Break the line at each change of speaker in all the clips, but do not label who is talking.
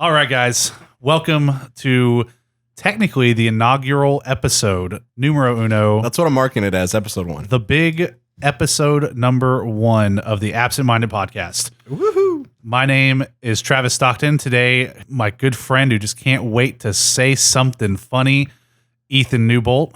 All right, guys. Welcome to technically the inaugural episode, numero uno.
That's what I'm marking it as, episode 1.
The big episode number 1 of the Absent Minded podcast.
Woohoo!
My name is Travis Stockton. Today, my good friend who just can't wait to say something funny, Ethan Newbolt.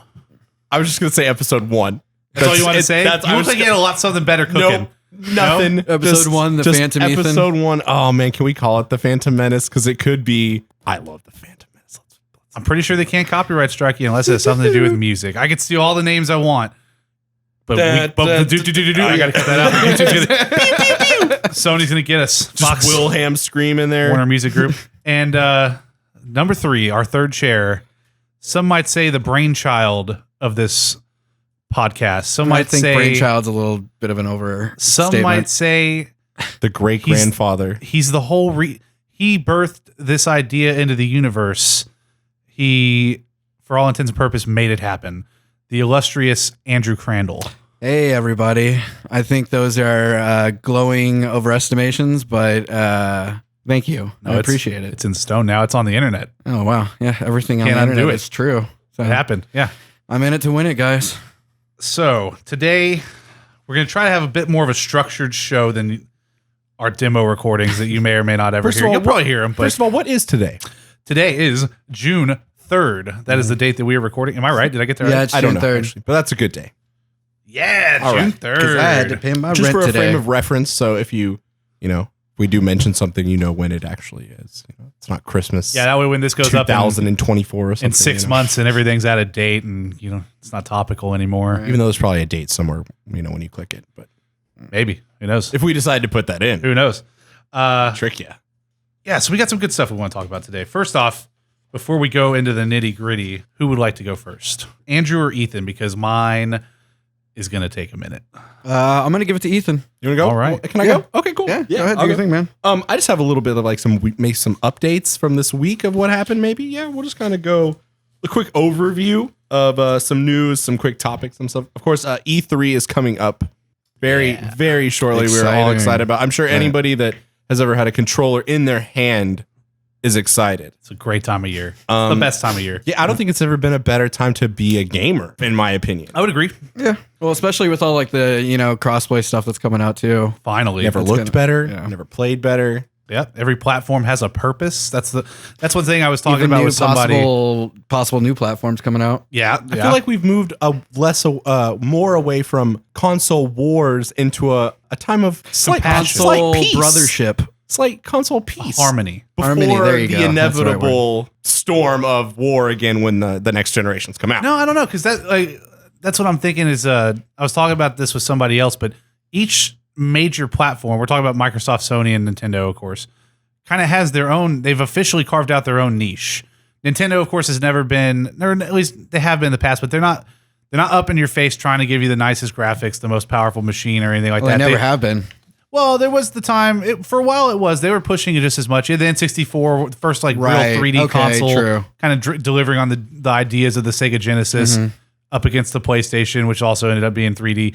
I was just going to say episode 1.
That's all you want to say? You look like you had a lot something better cooking.
Nope. Nothing.
Episode 1, the Phantom Ethan.
Episode 1. Oh, man, can we call it the Phantom Menace? Because it could be. I love the Phantom Menace.
I'm pretty sure they can't copyright strike you unless it has something to do with music. I could steal all the names I want. But I gotta cut that out. YouTube's gonna, Sony's gonna get us.
Fox Wilhelm scream in there.
Warner Music Group. And number 3, our third chair. Some might say the brainchild of this podcast. Some might
think
say
brainchild's a little bit of an overstatement.
Some might say
the great grandfather.
He's the whole. He birthed this idea into the universe. He, for all intents and purposes, made it happen. The illustrious Andrew Crandell.
Hey, everybody. I think those are glowing overestimations, but thank you. I appreciate it.
It's in stone now. It's on the internet.
Oh, wow. Yeah, everything on
Can't
the
undo
internet
it.
is true. So
It happened. Yeah.
I'm in it to win it, guys.
So today, we're going to try to have a bit more of a structured show than our demo recordings that you may or may not ever hear. You'll probably hear them. But
First of all, what is today?
Today is June 3rd. That is the date that we are recording. Am I right? Did I get that
Yeah,
right?
it's
I don't
June
know,
3rd.
actually, but that's a good day.
Yeah,
All
June
right.
3rd.
I had to pay my
Just
rent
for a
today.
frame of reference, so if we do mention something, you know when it actually is. It's not Christmas.
Yeah, that way when this goes up
2024 or something.
in 6 months and everything's out of date and it's not topical anymore.
Right.
Even though there's probably a date somewhere, when you click it. But
Maybe. Who knows?
if we decide to put that in,
Who knows?
trick you.
Yeah, so we got some good stuff we want to talk about today. First off, before we go into the nitty gritty, who would like to go first? Andrew or Ethan? Because mine is going to take a minute.
I'm going to give it to Ethan.
You want to go?
All right.
Can I
Yeah.
go? Okay, cool.
Yeah, go ahead. Do
I'll
your
go.
thing, man.
I just have a little bit of some updates from this week of what happened. Maybe, yeah, we'll just kind of go a quick overview of some news, some quick topics, some stuff. Of course, E3 is coming up very shortly. We're all
Exciting.
excited about. I'm sure anybody that has ever had a controller in their hand is excited.
It's a great time of year. It's the best time of year.
Yeah, I don't think it's ever been a better time to be a gamer, in my opinion.
I would agree.
Yeah. Well, especially with all the, crossplay stuff that's coming out too.
Finally.
Never
It's
looked
gonna-
better,
yeah.
never played better.
Yep. Every platform has a purpose. That's one thing I was talking
Even
about
new
with somebody.
possible new platforms coming out.
Yeah.
I feel like we've moved more away from console wars into a time of slight
Console
peace.
brothership.
Slight console peace.
harmony.
Before
Harmony, there you
the
go. That's the right
inevitable storm of war again when the next generations come out.
No, I don't know, because that's what I'm thinking is I was talking about this with somebody else, but each major platform, we're talking about Microsoft, Sony, and Nintendo, of course, kind of has their own, they've officially carved out their own niche. Nintendo, of course, has never been, or at least they have been in the past, but they're not up in your face trying to give you the nicest graphics, the most powerful machine or anything like
Well,
that.
they never have been.
Well, there was the time, for a while it was, they were pushing it just as much. The N64, the first real
Right.
3D
Okay,
console,
true.
kind of delivering on the ideas of the Sega Genesis up against the PlayStation, which also ended up being 3D.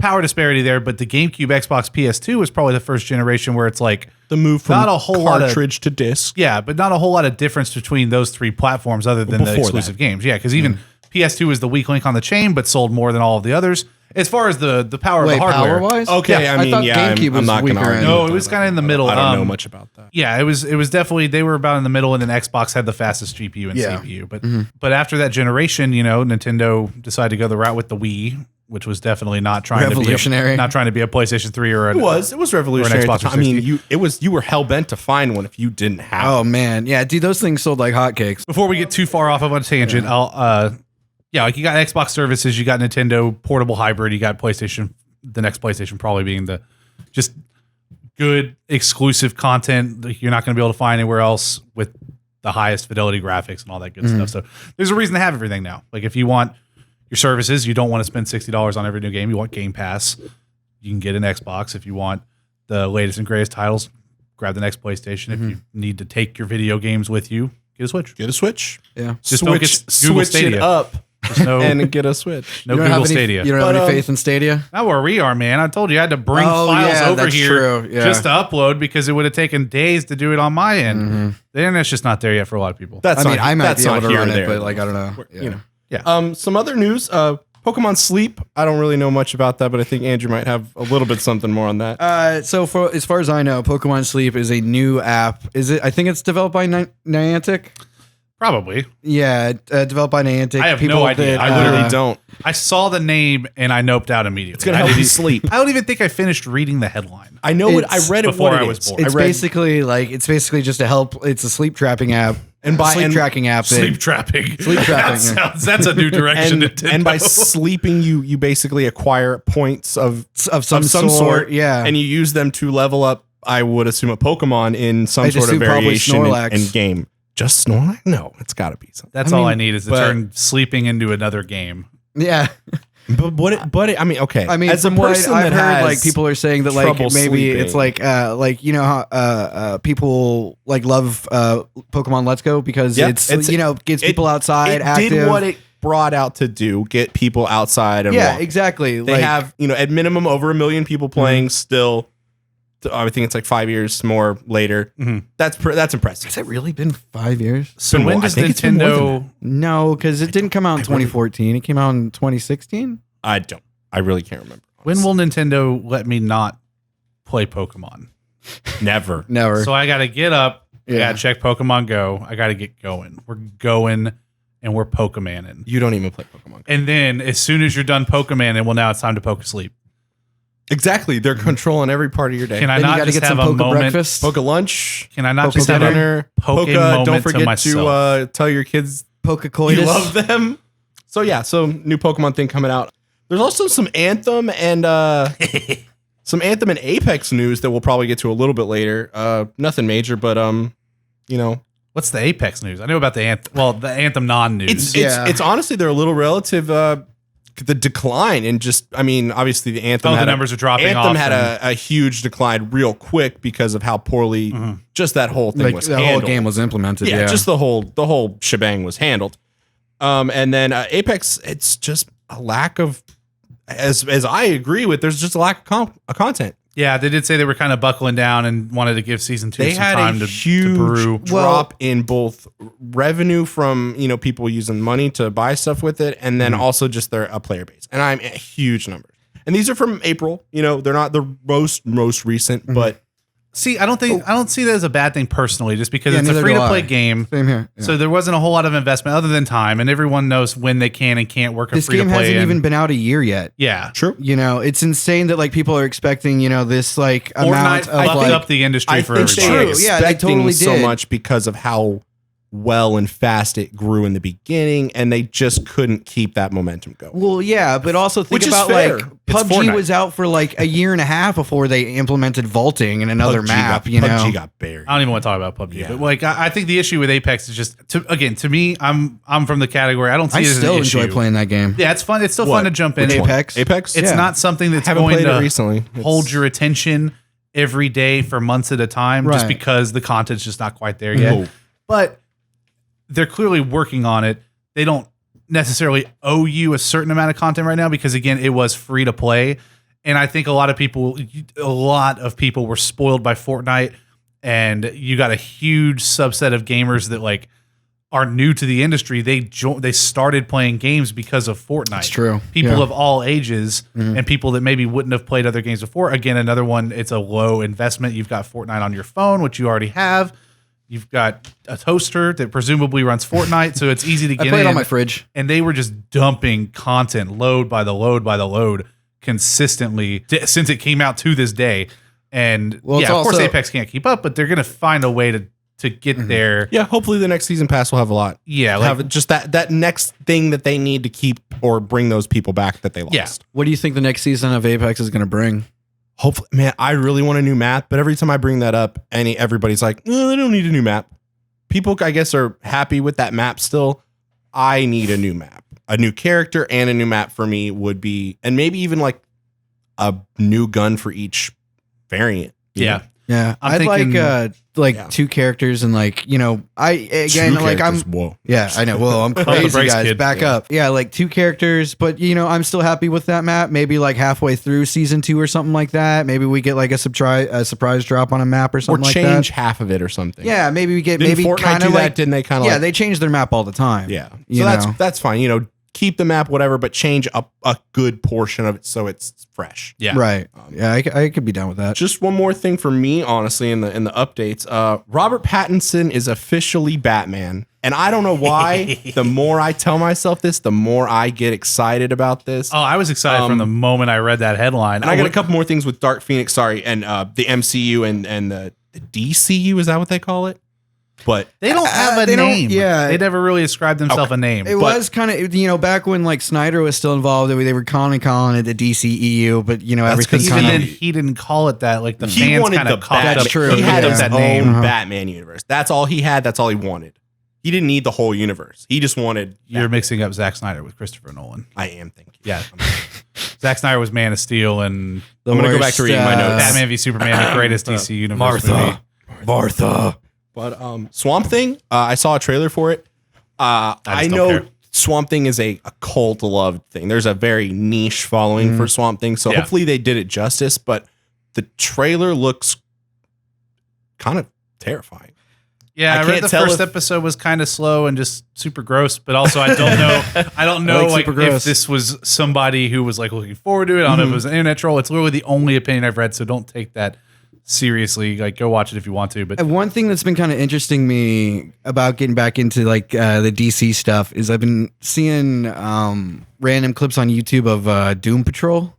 Power disparity there, but the GameCube, Xbox, PS2 was probably the first generation where it's like
The move from
Not a whole lot of-
cartridge to disc.
yeah, but not a whole lot of difference between those three platforms other than the
Before
exclusive games. Yeah, because even PS2 was the weak link on the chain, but sold more than all of the others. As far as the power of the hardware.
power-wise?
Okay,
Yeah,
I mean,
thought
yeah,
GameCube
I'm
was
not going to
weaker
argue.
end.
No, it was kind of in the middle.
I don't know much about that.
Yeah, it was definitely, they were about in the middle, and then Xbox had the fastest GPU and
Yeah.
CPU. But after that generation, Nintendo decided to go the route with the Wii, which was definitely not trying
Revolutionary.
not trying to be a PlayStation 3 or
It was revolutionary.
Xbox
at the time.
360.
I mean, you were hell bent to find one if you didn't have.
Oh man, yeah, dude, those things sold like hotcakes.
Before we get too far off of a tangent, like you got Xbox services, you got Nintendo portable hybrid, you got PlayStation, the next PlayStation probably being the just good exclusive content that you're not going to be able to find anywhere else with the highest fidelity graphics and all that good stuff. So there's a reason to have everything now. Like if you want your services, you don't want to spend $60 on every new game. You want Game Pass, you can get an Xbox. If you want the latest and greatest titles, grab the next PlayStation. If you need to take your video games with you, get a Switch.
Get a Switch.
Yeah.
Just don't get Google
switch
Stadia.
it up.
There's no
and get a Switch.
no
You don't
Google
have any,
Stadia.
You don't have
But,
any faith in Stadia?
Not where we are, man. I told you I had to bring
Oh,
files
yeah,
over
that's
here
true. Yeah.
just to upload because it would have taken days to do it on my end. The internet's just not there yet for a lot of people.
That's
I mean,
not,
I might
that's
be able
not
to
here
run
or
it,
there.
but like I don't know.
You
Yeah.
know. Some other news. Pokemon Sleep. I don't really know much about that, but I think Andrew might have a little bit something more on that.
So for as far as I know, Pokemon Sleep is a new app. Is it? I think it's developed by Niantic.
Probably.
Yeah, developed by Niantic.
I have no idea.
I literally don't.
I saw the name and I noped out immediately.
It's gonna help you sleep.
I don't even think I finished reading the headline.
I know what I
It's
read it
before
what
I
it
was
is.
born.
It's
I read-
basically just a help. It's a sleep trapping app
And by-
sleep
and
tracking app.
Sleep trapping.
Sleep trapping,
That's a new direction.
and,
Nintendo.
and by sleeping, you basically acquire points of
some sort. Yeah,
and you use them to level up. I would assume a Pokemon in some
I'd
sort of
assume probably
variation
Snorlax.
in game. Just Snorlax? No, it's got to be something.
That's all I need is to turn sleeping into another game.
yeah.
But I mean, okay.
I mean,
as a
from what
person
I've
that
heard,
has
like people are saying that like
trouble
maybe
sleeping.
it's like you know how people like love Pokemon Let's Go because
Yep,
it's
it's-
gets people outside
it
active.
did what it brought out to do: get people outside and
yeah,
walk.
exactly.
They
like,
have at minimum over 1 million people playing still. I think it's like 5 years more later. That's impressive.
Has it really been 5 years?
So
been
when
more- I
does
think it's been more than
Nintendo?
No, because it didn't come out in 2014. It came out in 2016.
I really can't remember.
When will Nintendo let me not play Pokemon?
Never.
Never.
So I got to get up. I
Yeah.
got to check Pokemon Go. I got to get going. We're going and we're Pokemaning.
You don't even play Pokemon.
And then as soon as you're done Pokemaning, well, now it's time to poke sleep.
Exactly. They're controlling every part of your day.
Can I
then you
not
got to
just
get some
have a
Poke
moment?
breakfast.
Poke lunch.
Can I not
Poke
just have a
dinner.
poke
Poke,
moment
don't
to
forget
myself?
to tell your kids
Poke coitus.
you love them. So yeah, new Pokemon thing coming out. There's also some Anthem and Apex news that we'll probably get to a little bit later. Nothing major, but
What's the Apex news? I know about the Anthem. Well, the Anthem non-news.
it's honestly they're a little relative. The decline in obviously the Anthem.
the numbers are dropping
Anthem
off
had
and-
a huge decline real quick because of how poorly just that whole thing
Like
was
the
handled.
whole game was implemented.
Yeah,
Yeah,
just the whole shebang was handled. And then Apex, it's just a lack of, as I agree with, there's just a lack of content.
Yeah, they did say they were kind of buckling down and wanted to give season 2
They
some
had
time
a
to
huge
brew.
drop in both revenue from people using money to buy stuff with it, and then also just their player base. And I'm a huge numbers. And these are from April. They're not the most recent, but
See, I don't see that as a bad thing personally, just because
Yeah,
it's a
neither
free
do
to play
I.
game.
Same here. Yeah.
So there wasn't a whole lot of investment other than time, and everyone knows when they can and can't work a
This
free to
game
play.
hasn't even been out a year yet.
Yeah,
true.
It's insane that like people are expecting this like amount
Fortnite
of
fucked
like
up the industry
I
for
think
everybody.
they were
True, yeah, they
expecting
totally
so
did.
much because of how well and fast it grew in the beginning, and they just couldn't keep that momentum going.
Well, yeah, but also think
Which is
about
fair.
like
It's
PUBG
Fortnite.
was out for like a year and a half before they implemented vaulting in another map.
PUBG got buried.
I don't even want to talk about PUBG,
Yeah.
but like I think the issue with Apex is just to me, I'm from the category. I don't see
I
it as
still
an
enjoy
issue.
playing that game.
Yeah, it's fun. It's still
What?
fun to jump in.
Which one?
Apex?
Apex.
It's
Yeah.
not something that's
Haven't
going
played
to
it recently.
hold your attention every day for months at a time, just
Right.
because the content's just not quite there yet.
No.
But they're clearly working on it. They don't necessarily owe you a certain amount of content right now because again, it was free to play. And I think a lot of people were spoiled by Fortnite, and you got a huge subset of gamers that like are new to the industry. They started playing games because of Fortnite.
It's true.
People
Yeah.
of all ages and people that maybe wouldn't have played other games before. Again, another one, it's a low investment. You've got Fortnite on your phone, which you already have. You've got a toaster that presumably runs Fortnite, so it's easy to
I
get
play it
in.
on my fridge.
And they were just dumping content load by the load consistently since it came out to this day. And
Well, it's
yeah, of course
also-
Apex can't keep up, but they're going to find a way to get there.
Yeah, hopefully the next season pass will have a lot.
Yeah, like,
Have just that next thing that they need to keep or bring those people back that they lost.
Yeah.
What do you think the next season of Apex is going to bring?
Hopefully, man, I really want a new map, but every time I bring that up, everybody's like, they don't need a new map. People, I guess, are happy with that map still. I need a new map. A new character and a new map for me would be, and maybe even like a new gun for each variant. you
yeah.
know?
Yeah,
I'm
I'd
thinking-
like two characters and like
Whoa.
Yeah, I know. Whoa, I'm crazy,
brakes,
guys.
kid.
Back up. Yeah, like two characters, but I'm still happy with that map. Maybe like halfway through season 2 or something like that. Maybe we get like a surprise drop on a map or something like that.
Or change half of it or something.
Yeah, maybe we get
Didn't
maybe
Fortnite
kind
do
of
that?
like
Didn't they kind of?
yeah, they change their map all the time.
Yeah.
You
So
know?
that's fine. Keep the map, whatever, but change up a good portion of it so it's fresh.
Yeah.
Right. Yeah, I could be down with that.
Just one more thing for me, honestly, in the updates. Robert Pattinson is officially Batman, and I don't know why. The more I tell myself this, the more I get excited about this.
Oh, I was excited from the moment I read that headline.
And I got a couple more things with Dark Phoenix. Sorry, and the MCU and the DCU. Is that what they call it? But
they don't have a
they don't-
name.
yeah.
They never really ascribed themselves a name.
It was kind of, back when like Snyder was still involved, they were calling it the DCEU, but everything
'cause
Even
kind
then,
of.
he didn't call it that. Like the
he
fans
wanted
kind
the
of cocked
That's
up.
true.
He had
up
his
that
own
name.
Batman universe. That's all he had. That's all he wanted. He didn't need the whole universe. He just wanted.
You're mixing up Zack Snyder with Christopher Nolan.
I am thinking.
Yeah. Zack Snyder was Man of Steel and
The
I'm gonna go back to reading my notes.
Batman v Superman, the greatest DC universe movie.
Martha.
But Swamp Thing, I saw a trailer for it. I
just don't
know
care.
Swamp Thing is a cult loved thing. There's a very niche following for Swamp Thing, so
Yeah.
hopefully they did it justice. But the trailer looks kind of terrifying.
Yeah,
I
I,
can't
read the
tell
first
if-
episode was kind of slow and just super gross, but also I don't know. I don't know
like
like
super
if
gross.
this was somebody who was like looking forward to it. I don't know if it was an internet troll. It's literally the only opinion I've read, so don't take that seriously. Like, go watch it if you want to. But
And one thing that's been kind of interesting me about getting back into like the DC stuff is I've been seeing random clips on YouTube of Doom Patrol,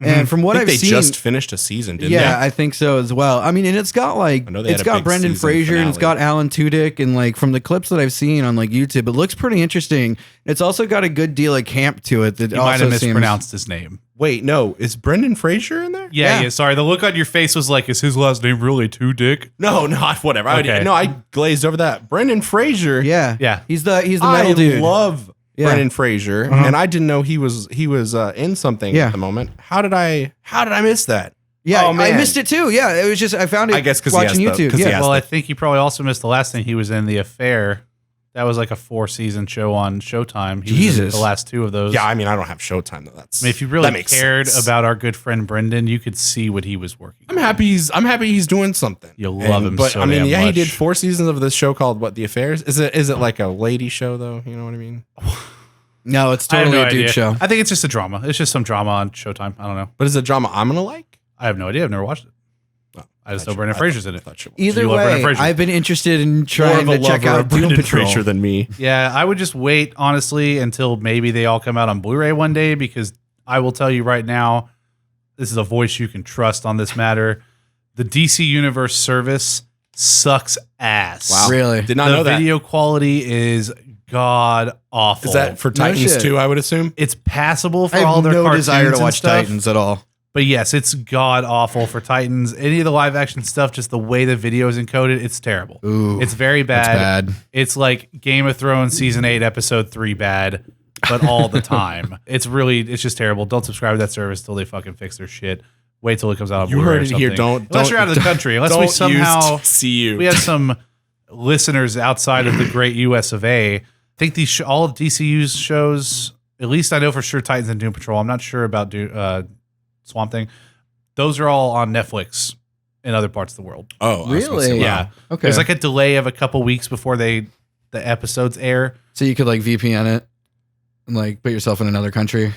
and from what
I think
I've
they
seen,
just finished a season, didn't
yeah,
they?
I think so as well. I mean, and it's got like
I know they had
it's
a
got
big
Brendan
season
Fraser and it's
finale.
got Alan Tudyk, and like from the clips that I've seen on like YouTube, it looks pretty interesting. It's also got a good deal of camp to it that
you might
also
have
seems
mispronounced his name.
Wait, no, is Brendan Fraser in there?
Yeah,
Yeah.
yeah. Sorry, the look on your face was like, is his last name really Tudyk?
No, whatever.
Okay.
I glazed over that. Brendan Fraser.
Yeah,
Yeah.
He's the metal
I
dude.
love
Yeah.
Brendan Fraser, and I didn't know he was in something
Yeah.
at the moment. How did I miss that?
Yeah,
Oh,
I
man.
missed it too. Yeah, it was just I found it.
I guess 'cause he
watching
has the-
YouTube.
'cause he
Yeah,
has
Well,
the-
I think you probably also missed the last thing. He was in The Affair. That was like a 4-season show on Showtime. He was in
Jesus.
the last 2 of those.
Yeah, I mean, I don't have Showtime though. That's
I mean, if you
that
really
makes
cared
sense.
about our good friend Brendan, you could see what he was working.
I'm happy he's doing something.
You'll love him
But
so
I mean,
damn
yeah, he
much.
did 4 seasons of this show called what? The Affairs? Is it like a lady show though? You know what I mean?
no, it's
I have
totally
no
a dude
idea.
show.
I think it's just a drama. It's just some drama on Showtime. I don't know.
But is it a drama I'm gonna like?
I have no idea. I've never watched it.
Oh,
I just know Brendan Fraser's in it.
Either
You love Brendan
way,
Fraser.
I've been interested in
More
trying
of a
to check
lover
out
of
Doom
Brendan
Patrol.
Fraser than me.
Yeah, I would just wait, honestly, until maybe they all come out on Blu-ray one day, because I will tell you right now, this is a voice you can trust on this matter. The DC Universe service sucks ass.
Wow.
Really?
Did not
The
know that.
video quality is god awful.
Is that for
No
Titans
shit.
too? I would assume.
It's passable for
I
all
have
their
no
cartoons
desire to
and
watch
stuff,
Titans at all.
but yes, it's god awful for Titans. Any of the live action stuff, just the way the video is encoded, it's terrible.
Ooh,
It's very bad.
that's bad.
It's like Game of Thrones season 8, episode 3 bad, but all the time. It's just terrible. Don't subscribe to that service till they fucking fix their shit. Wait till it comes out on
You
Blu-ray
heard
or
it here.
something.
Don't-
Unless you're out of the country. Unless we
Don't
somehow
see you.
we have some listeners outside of the great US of A. I think these all of DCU's shows, at least I know for sure Titans and Doom Patrol. I'm not sure about Swamp Thing. Those are all on Netflix in other parts of the world.
Oh, I was gonna
Really?
say, wow.
Yeah.
Okay.
There's like a delay of a couple weeks before the episodes air.
So you could like VPN it and like put yourself in another country.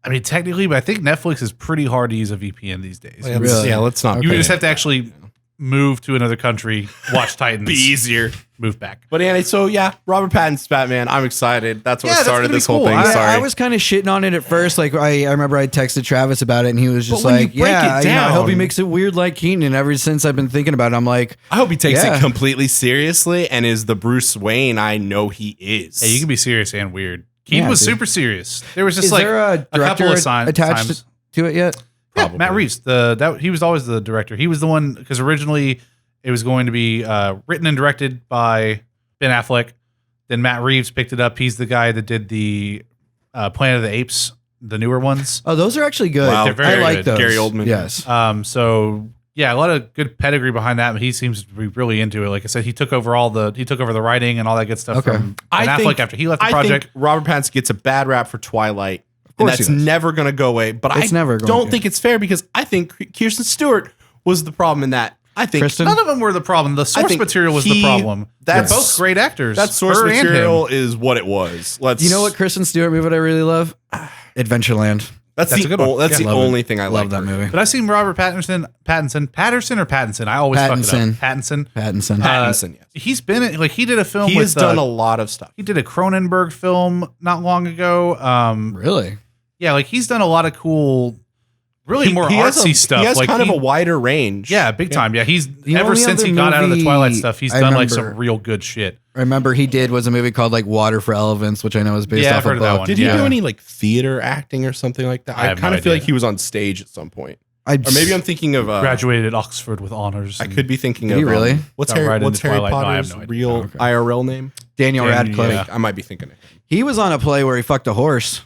I mean, technically, but I think Netflix is pretty hard to use a VPN these days.
Yeah,
Really?
yeah, let's not.
You
put
just
it-
have to actually move to another country, watch Titans,
be easier.
move back.
But anyway, so yeah, Robert Pattinson's Batman. I'm excited. That's what started
gonna be
this whole
cool.
thing.
I-
Sorry.
I was kind of shitting on it at first. Like I remember I texted Travis about it, and he was just
But when you
like,
break
"Yeah,
it
I hope he
down-
makes it weird like Keaton." And ever since I've been thinking about it, I'm like,
I hope he takes
Yeah.
it completely seriously and is the Bruce Wayne I know he is.
Hey, you can be serious and weird. Keaton
Yeah,
was
dude.
super serious. There was just
"Is
like
there a director
couple of
attached
times.
to it yet?"
Yeah,
Probably.
Matt Reeves. He was always the director. He was the one because originally it was going to be written and directed by Ben Affleck. Then Matt Reeves picked it up. He's the guy that did the Planet of the Apes, the newer ones.
Oh, those are actually good.
Wow.
They're very
I like
good.
those.
Gary Oldman.
Yes.
So yeah, a lot of good pedigree behind that. But he seems to be really into it. Like I said, he took over the writing and all that good stuff from Ben Affleck after he left the project.
I think Robert Pattinson gets a bad rap for Twilight, and that's never going to go away. But I don't think it's fair because I think Kirsten Stewart was the problem in that. I think
none of them were the problem. The source material was the problem. They're both great actors.
That source material is what it was.
You know what Kristen Stewart movie I really love? Adventureland.
That's the only thing I love that movie.
But I've seen Robert Pattinson. I always fuck it up. Pattinson.
Yes.
He's been like he did a film.
He has done a lot of stuff.
He did a Cronenberg film not long ago.
Really?
Yeah, like he's done a lot of cool. Really more artsy stuff.
He has kind of a wider range.
Yeah, big time. Yeah, he's ever since he got out of the Twilight stuff, he's done like some real good shit.
I remember he was a movie called like Water for Elephants, which I know is based off of that one.
Did he do any like theater acting or something like that? I kind of feel like he was on stage at some point. Or maybe I'm thinking of
graduated at Oxford with honors.
I could be thinking of
really?
What's Harry Potter's real IRL name?
Daniel Radcliffe.
Yeah. I might be thinking it.
He was on a play where he fucked a horse.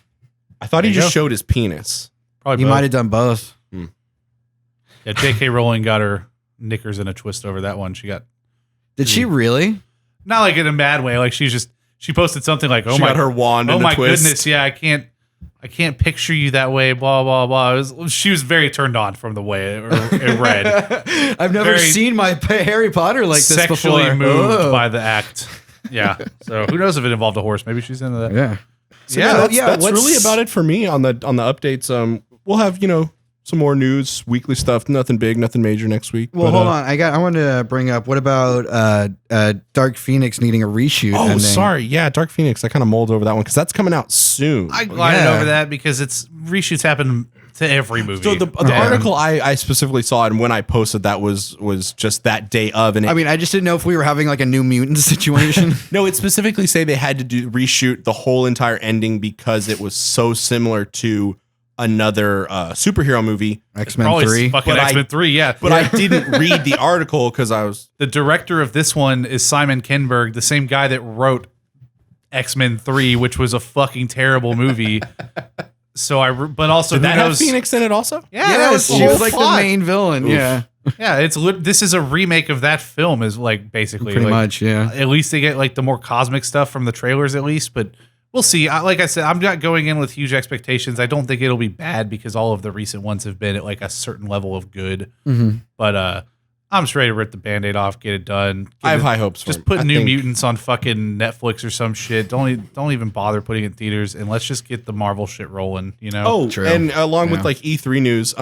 I thought he just showed his penis.
He might have done both.
Yeah, J.K. Rowling got her knickers in a twist over that one.
Did she really?
Not like in a bad way. Like she posted something like,
she got her wand in a twist.
Goodness, yeah, I can't picture you that way, blah, blah, blah. She was very turned on from the way it read.
I've never seen my Harry Potter like this before.
Sexually moved by the act. Yeah. So who knows if it involved a horse? Maybe she's into that.
Yeah.
So that's really about it for me on the updates. We'll have, some more news, weekly stuff. Nothing big, nothing major next week.
Well, hold on. I wanted to bring up, what about Dark Phoenix needing a reshoot?
Oh, sorry. Yeah, Dark Phoenix. I kind of mulled over that one because that's coming out soon.
I glided over that because reshoots happen to every movie.
So the article I specifically saw, and when I posted that was just that day of. And
I just didn't know if we were having like a New Mutant situation.
No, it specifically say they had to reshoot the whole entire ending because it was so similar to another superhero movie,
X-Men 3.
Fucking X-Men 3, yeah.
But I didn't read the article because I was...
The director of this one is Simon Kinberg, the same guy that wrote X-Men 3, which was a fucking terrible movie. But also...
Did that have Phoenix in it also?
Yeah,
she was like the main villain, yeah.
Yeah, this is a remake of that film, is like basically...
Pretty much, yeah.
At least they get like the more cosmic stuff from the trailers at least, but... We'll see. Like I said, I'm not going in with huge expectations. I don't think it'll be bad because all of the recent ones have been at like a certain level of good.
Mm-hmm.
But I'm just ready to rip the Band-Aid off, get it done.
I have high hopes for
Just put New Mutants on fucking Netflix or some shit. Don't even bother putting it in theaters, and let's just get the Marvel shit rolling, Oh,
true. And along with like E3 news,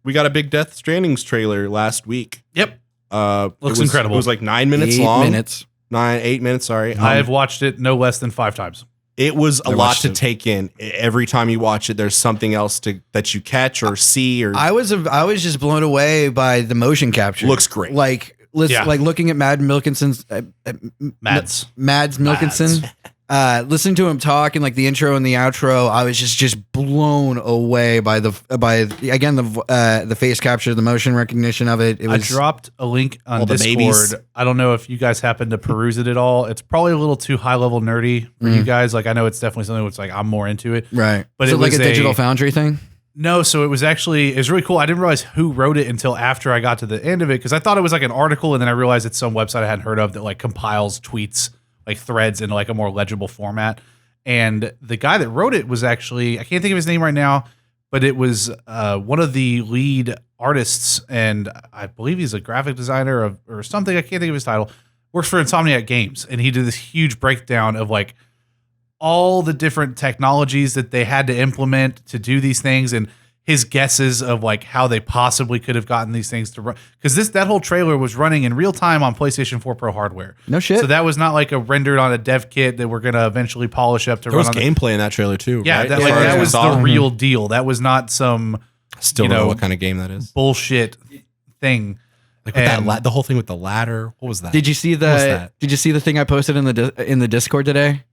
we got a big Death Stranding trailer last week.
Yep.
Looks
incredible.
It was like 9 minutes long. 8 minutes, sorry.
I have watched it no less than 5 times.
It was a lot to take in. Every time you watch it, there's something else that you catch or see. Or
I was just blown away by the motion capture.
Looks great.
Like looking at Mads Mikkelsen's Mads Mikkelsen. Listening to him talk in like the intro and the outro, I was just blown away by the face capture, the motion recognition of it.
I dropped a link on Discord. I don't know if you guys happen to peruse it at all. It's probably a little too high level nerdy for you guys. Like I know it's definitely something that's like I'm more into it.
Right.
But
it was like a Digital Foundry thing?
No, so it was really cool. I didn't realize who wrote it until after I got to the end of it because I thought it was like an article and then I realized it's some website I hadn't heard of that like compiles tweets, like threads in like a more legible format. And the guy that wrote it was actually, I can't think of his name right now, but it was one of the lead artists, and I believe he's a graphic designer or something. I can't think of his title. Works for Insomniac Games, and he did this huge breakdown of like all the different technologies that they had to implement to do these things, and his guesses of like how they possibly could have gotten these things to run, because that whole trailer was running in real time on PlayStation 4 Pro hardware.
No shit.
So that was not like a rendered on a dev kit that we're gonna eventually polish up to
there
run.
There was gameplay in that trailer too.
Yeah,
right?
that was the real deal. That was not some
still don't know what kind of game that is.
Bullshit thing.
Like with the whole thing with the ladder. What was that?
Did you see the thing I posted in the Discord today?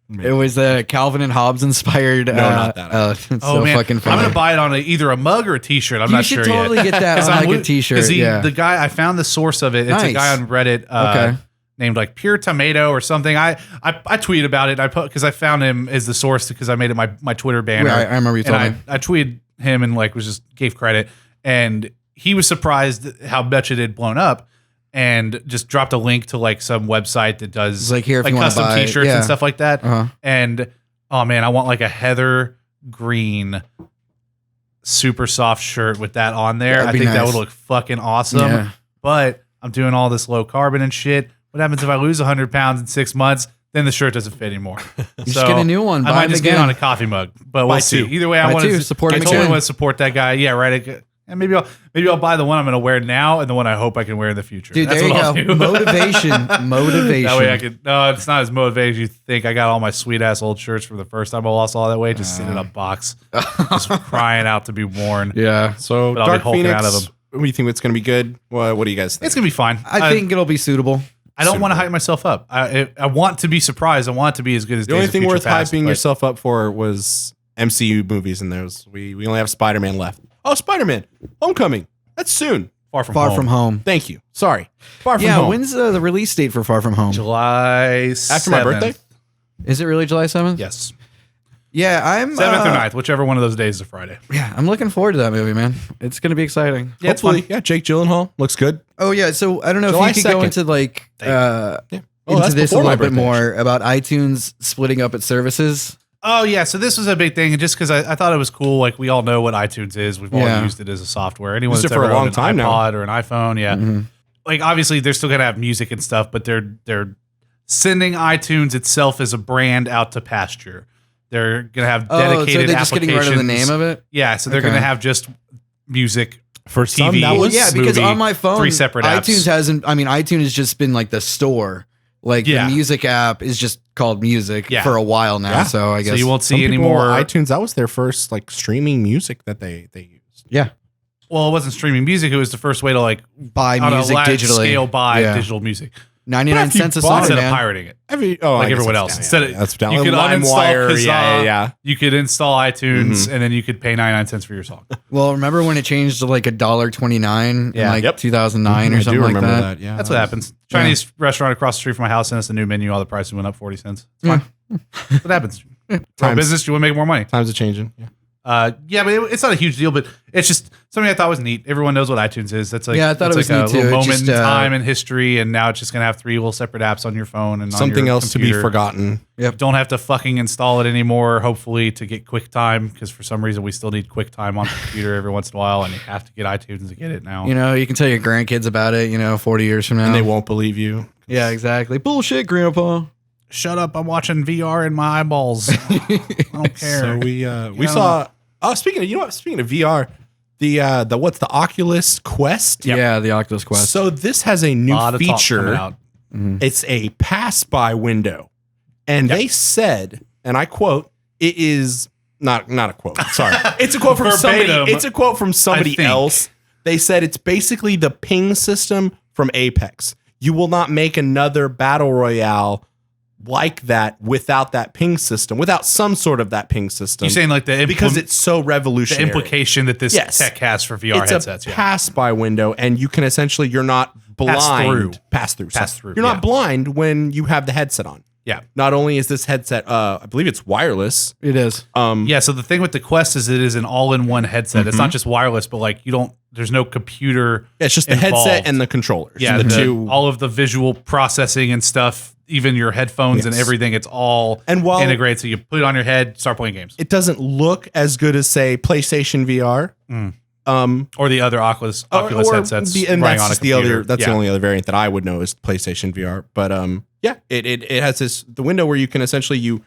Maybe. It was Calvin and Hobbes inspired.
No, not that.
It's so man. Fucking funny.
I'm gonna buy it on either a mug or a T-shirt. I'm not sure yet.
You should totally get that on like a T-shirt.
The guy, I found the source of it. It's a guy on Reddit named like Pure Tomato or something. I tweeted about it. I put because I found him as the source because I made it my Twitter banner.
Right, I remember you told me.
I tweeted him and like gave credit, and he was surprised how much it had blown up, and just dropped a link to like some website that does
like here if you
custom
buy,
t-shirts and stuff like that.
Uh-huh.
And oh man, I want like a heather green super soft shirt with that on there. I think that would look fucking awesome.
Yeah.
But I'm doing all this low carbon and shit. What happens if I lose 100 pounds in 6 months? Then the shirt doesn't fit anymore.
Just get a new one.
I might just get it on a coffee mug, but we'll see. Either way, I want to support. I totally want to support that guy. Yeah, right. And maybe I'll buy the one I'm going to wear now and the one I hope I can wear in the future.
Dude, there you go. Motivation.
That way I could. No, it's not as motivating as you think. I got all my sweet ass old shirts from the first time I lost all that weight, just sitting in a box, just crying out to be worn.
Yeah. So
but
Dark Phoenix,
out of them.
What do you think it's going to be good? What do you guys think?
It's going to be fine.
I think it'll be suitable.
I don't want to hype myself up. I want to be surprised. I want it to be as good as
the only thing worth hyping yourself up for was MCU movies, and there's we only have Spider-Man left. Oh, Spider-Man Homecoming. That's soon.
Far from home.
Thank you. Sorry. Far from home.
Yeah, when's the release date for Far From Home?
July 7th.
After my birthday?
Is it really July 7th?
Yes.
Yeah, I'm
7th or 9th, whichever one of those days is a Friday.
Yeah, I'm looking forward to that movie, man. It's going to be exciting.
Yeah, hopefully. Yeah, Jake Gyllenhaal looks good.
Oh yeah, so I don't know
July
if you could
2nd.
go into like into this a little bit more about iTunes splitting up its services.
Oh yeah, so this was a big thing, just because I thought it was cool. Like we all know what iTunes is. We've all used it as a software. Anyone that's ever owned an iPod or an iPhone, like obviously they're still gonna have music and stuff, but they're sending iTunes itself as a brand out to pasture. They're gonna have dedicated
so they're just getting rid of the name of it.
Yeah, so they're gonna have just music
for
TV.
Some, because on my phone,
3 separate apps.
iTunes hasn't. I mean, iTunes has just been like the store. Like the music app is just called music for a while now. Yeah. So I guess
you won't see any more
iTunes. That was their first like streaming music that they used.
Yeah.
Well, it wasn't streaming music. It was the first way to like
buy music digitally.
Scale buy digital music.
99 cents a song
instead of pirating it.
Like
everyone else. Instead of
that's
you could uninstall Kazaa, you could install iTunes, and then you could pay 99 cents for your song.
Well, remember when it changed to like $1.29 in like 2009 or something like that?
Yeah,
that's what happens. Chinese restaurant across the street from my house sent us a new menu. All the prices went up 40 cents. It's fine. What happens? Business, you want to make more money.
Times are changing. Yeah.
But it's not a huge deal, but it's just something I thought was neat. Everyone knows what iTunes is. That's like
I thought it was
like
neat
a
too.
moment in time in history, and now it's just gonna have 3 little separate apps on your phone and
something
on your
else
computer.
To be forgotten.
Yep. Don't have to fucking install it anymore. Hopefully to get QuickTime, because for some reason we still need QuickTime on the computer every once in a while, and you have to get iTunes to get it now.
You know, you can tell your grandkids about it. 40 years from now,
and they won't believe you.
Yeah, exactly. Bullshit, Grandpa.
Shut up! I'm watching VR in my eyeballs. I don't care.
So we saw. Oh, speaking of VR, the what's the Oculus Quest?
Yep. Yeah, the Oculus Quest.
So this has a new feature. It's a pass by window, and they said, and I quote, "It is not a quote. Sorry, it's a quote from somebody. It's a quote from somebody else. They said it's basically the ping system from Apex. You will not make another battle royale like that without that ping system, without some sort of that ping system.
You're saying like
because it's so revolutionary.
The implication that this tech has for VR headsets.
It's a pass by window, and you can essentially, you're not blind. Pass through. You're not blind when you have the headset on.
Yeah.
Not only is this headset, I believe it's wireless.
It is.
So the thing with the Quest is it is an all-in-one headset. It's not just wireless, but like there's no computer.
It's just the headset and the controllers.
Yeah, the two. All of the visual processing and stuff. Even your headphones and everything, it's all integrated. So you put it on your head, start playing games.
It doesn't look as good as, say, PlayStation VR,
or the other Oculus headsets.
And that's just the other. That's the only other variant that I would know is PlayStation VR. But it has the window where you can essentially you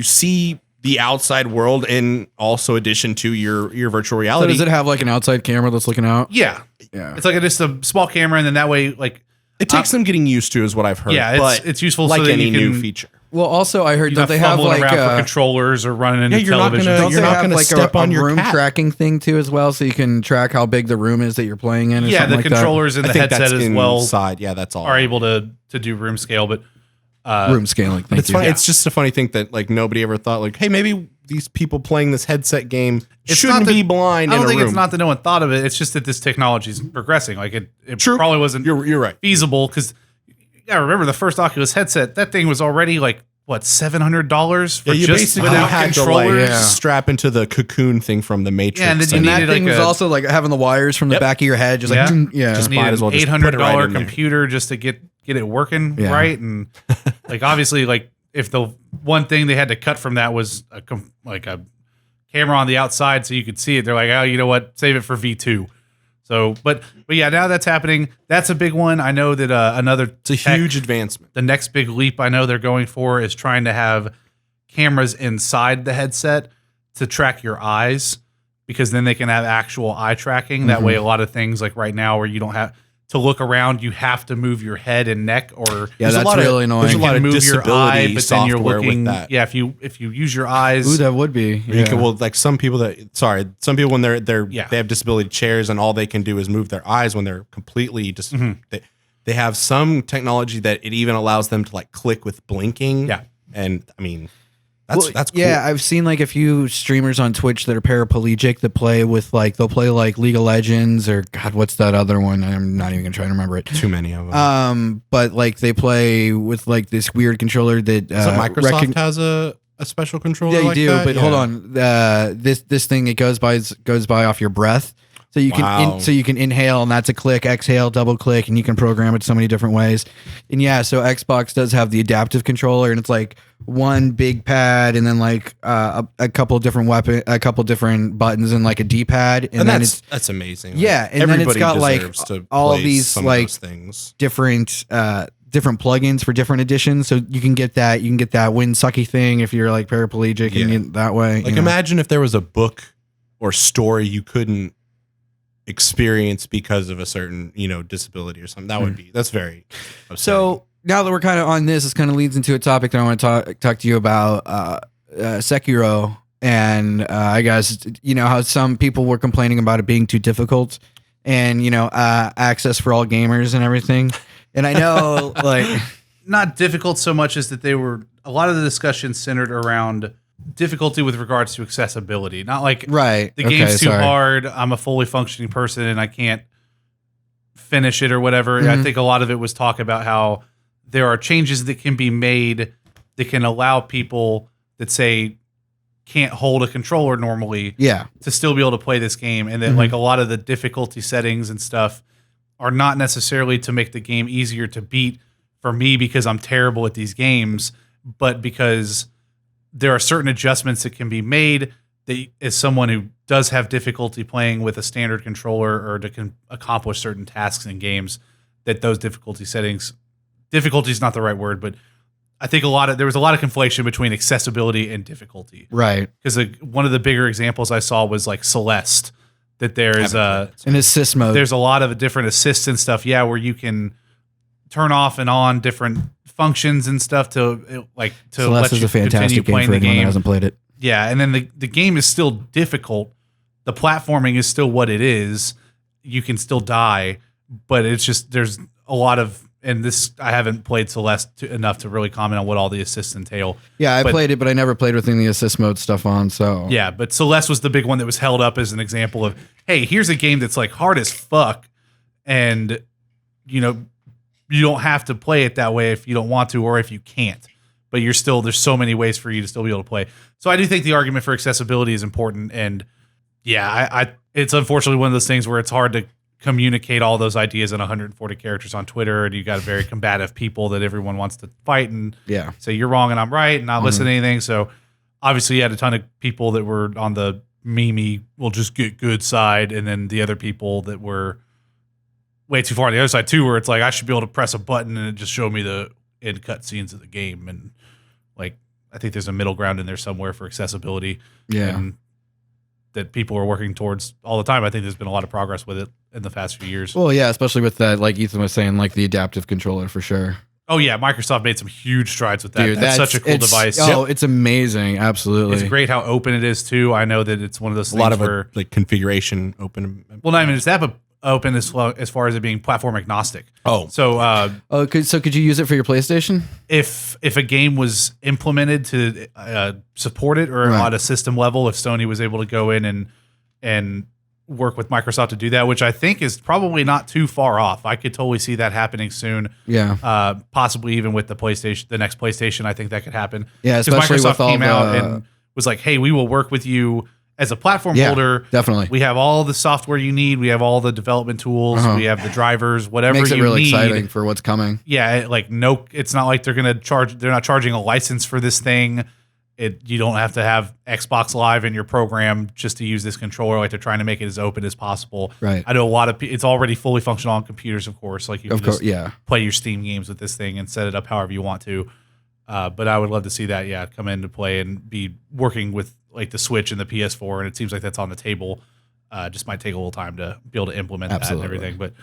see the outside world in also addition to your virtual reality.
So does it have like an outside camera that's looking out?
Yeah. It's like just a small camera, and then that way like.
It takes some getting used to, is what I've heard.
Yeah, it's useful.
Like
so that
any
you can,
new feature.
Well, also I heard that they have like
for controllers or running into television.
You're not going to step on your
room tracking thing too, as well, so you can track how big the room is that you're playing in. Or something
the controllers and the headset as well.
Yeah, that's all.
Are able to do room scale, but
room scaling.
It's funny. It's just a funny thing that like nobody ever thought like, hey, maybe these people playing this headset game shouldn't be blind.
I don't think it's not that no one thought of it. It's just that this technology is progressing. Like it probably wasn't.
You're right.
Feasible because. Yeah, remember the first Oculus headset? That thing was already like what, $700 for
you
just
basically
without
had
controllers.
to like strap into the cocoon thing from the Matrix.
Yeah, and then you
And that
needed
thing
like
was also like having the wires from the
Yep.
back of your head, just
Yeah.
like yeah.
Just
might
need
as well
an
just
$800
put it right in there.
computer just to get it working
Yeah.
right. And like obviously, like if the one thing they had to cut from that was a camera on the outside so you could see it, they're like, oh, you know what, save it for V2. So, but yeah, now that's happening. That's a big one. I know that another
It's a huge advancement.
the next big leap I know they're going for is trying to have cameras inside the headset to track your eyes, because then they can have actual eye tracking. That way, a lot of things like right now where you don't have to look around, you have to move your head and neck, or
Yeah,
There's a
that's
lot of-
really
there's a
annoying.
lot of
move your eye,
disability
but then you're
software with
looking.
that.
Yeah, if you use your eyes,
Ooh, that would be.
You can, well, like some people when they're
Yeah.
they have disability chairs and all they can do is move their eyes when they're completely just
Mhm.
they have some technology that it even allows them to like click with blinking.
Yeah.
And I mean
Well,
that's cool.
yeah, I've seen like a few streamers on Twitch that are paraplegic that play with like they'll play like League of Legends or God, what's that other one? I'm not even gonna try to remember it.
Too many of them.
But like they play with like this weird controller that
So Microsoft has a special controller.
Yeah, you
like
do.
that?
But
Yeah.
hold on, this thing it goes by off your breath. So you can
Wow.
so you can inhale and that's a click, exhale, double click, and you can program it so many different ways. And yeah, so Xbox does have the adaptive controller, and it's like one big pad, and then like a couple different buttons, and like a D pad, and then it's
that's amazing.
yeah, and then it's got like
deserves to
all
play
these
some of
like
those things.
different plugins for different editions. So you can get that wind sucky thing if you're like paraplegic
Yeah.
and get that way.
Like
you know.
imagine if there was a book or story you couldn't experience because of a certain, disability or something. That would be that's very upsetting.
So now that we're kind of on this kind of leads into a topic that I want to talk to you about, Sekiro. And I guess, how some people were complaining about it being too difficult and, access for all gamers and everything. And I know like
not difficult so much as that they were a lot of the discussion centered around difficulty with regards to accessibility. Not like
right.
the game's too hard, I'm a fully functioning person and I can't finish it or whatever. I think a lot of it was talk about how there are changes that can be made that can allow people that say can't hold a controller normally
Yeah.
to still be able to play this game, and that like a lot of the difficulty settings and stuff are not necessarily to make the game easier to beat for me because I'm terrible at these games, but because there are certain adjustments that can be made that as someone who does have difficulty playing with a standard controller or to accomplish certain tasks in games, that those difficulty is not the right word, but I think there was a lot of conflation between accessibility and difficulty.
Right.
Because one of the bigger examples I saw was like Celeste, that there is
Haven't played it.
An assist mode.
there's a lot of different assists and stuff, where you can turn off and on different functions and stuff to
Celeste
let
is
you
a fantastic
continue
game
playing
for
the
anyone that
game.
hasn't played it.
Yeah, and then the game is still difficult. The platforming is still what it is. You can still die, but it's just there's a lot of, and this I haven't played Celeste enough to really comment on what all the assists entail.
Yeah, I
But-
played it, but I never played with any of the assist mode stuff on. So
Yeah, but Celeste was the big one that was held up as an example of, hey, here's a game that's like hard as fuck, and you don't have to play it that way if you don't want to or if you can't. But there's so many ways for you to still be able to play. So I do think the argument for accessibility is important, and yeah, it's unfortunately one of those things where it's hard to communicate all those ideas in 140 characters on Twitter, and you got very combative people that everyone wants to fight and
yeah.
say you're wrong and I'm right and not listen to anything. So obviously you had a ton of people that were on the Mimi will just get good side, and then the other people that were way too far on the other side too, where it's like I should be able to press a button and it just show me the end cut scenes of the game. And like I think there's a middle ground in there somewhere for accessibility.
Yeah.
And that people are working towards all the time. I think there's been a lot of progress with it in the past few years.
Well, yeah, especially with that, like Ethan was saying, like the adaptive controller for sure.
Oh yeah, Microsoft made some huge strides with that.
Dude,
that's such a cool device.
Oh, it's amazing. Absolutely.
It's great how open it is too. I know that it's one of those
a
things
lot of
where,
like configuration open.
well, not even just that, but open as far as it being platform agnostic.
Oh,
So
could you use it for your PlayStation?
if a game was implemented to support it, or
Right.
on a system level, if Sony was able to go in and work with Microsoft to do that, which I think is probably not too far off. I could totally see that happening soon.
Yeah.
Possibly even with the next PlayStation, I think that could happen.
Yeah, especially
Microsoft
with all
came out and was like, "Hey, we will work with you as a platform holder.
Definitely.
We have all the software you need. We have all the development tools. We have the drivers. Whatever
Makes it
you
really
need."
exciting for what's coming.
Yeah, it's not like they're not charging a license for this thing. You don't have to have Xbox Live in your program just to use this controller. Like, they're trying to make it as open as possible.
Right.
I know a lot of it's already fully functional on computers, of course. Like, you can just
yeah.
play your Steam games with this thing and set it up however you want to. But I would love to see that, come into play and be working with like the Switch and the PS4. And it seems like that's on the table. Just might take a little time to be able to implement that and everything. But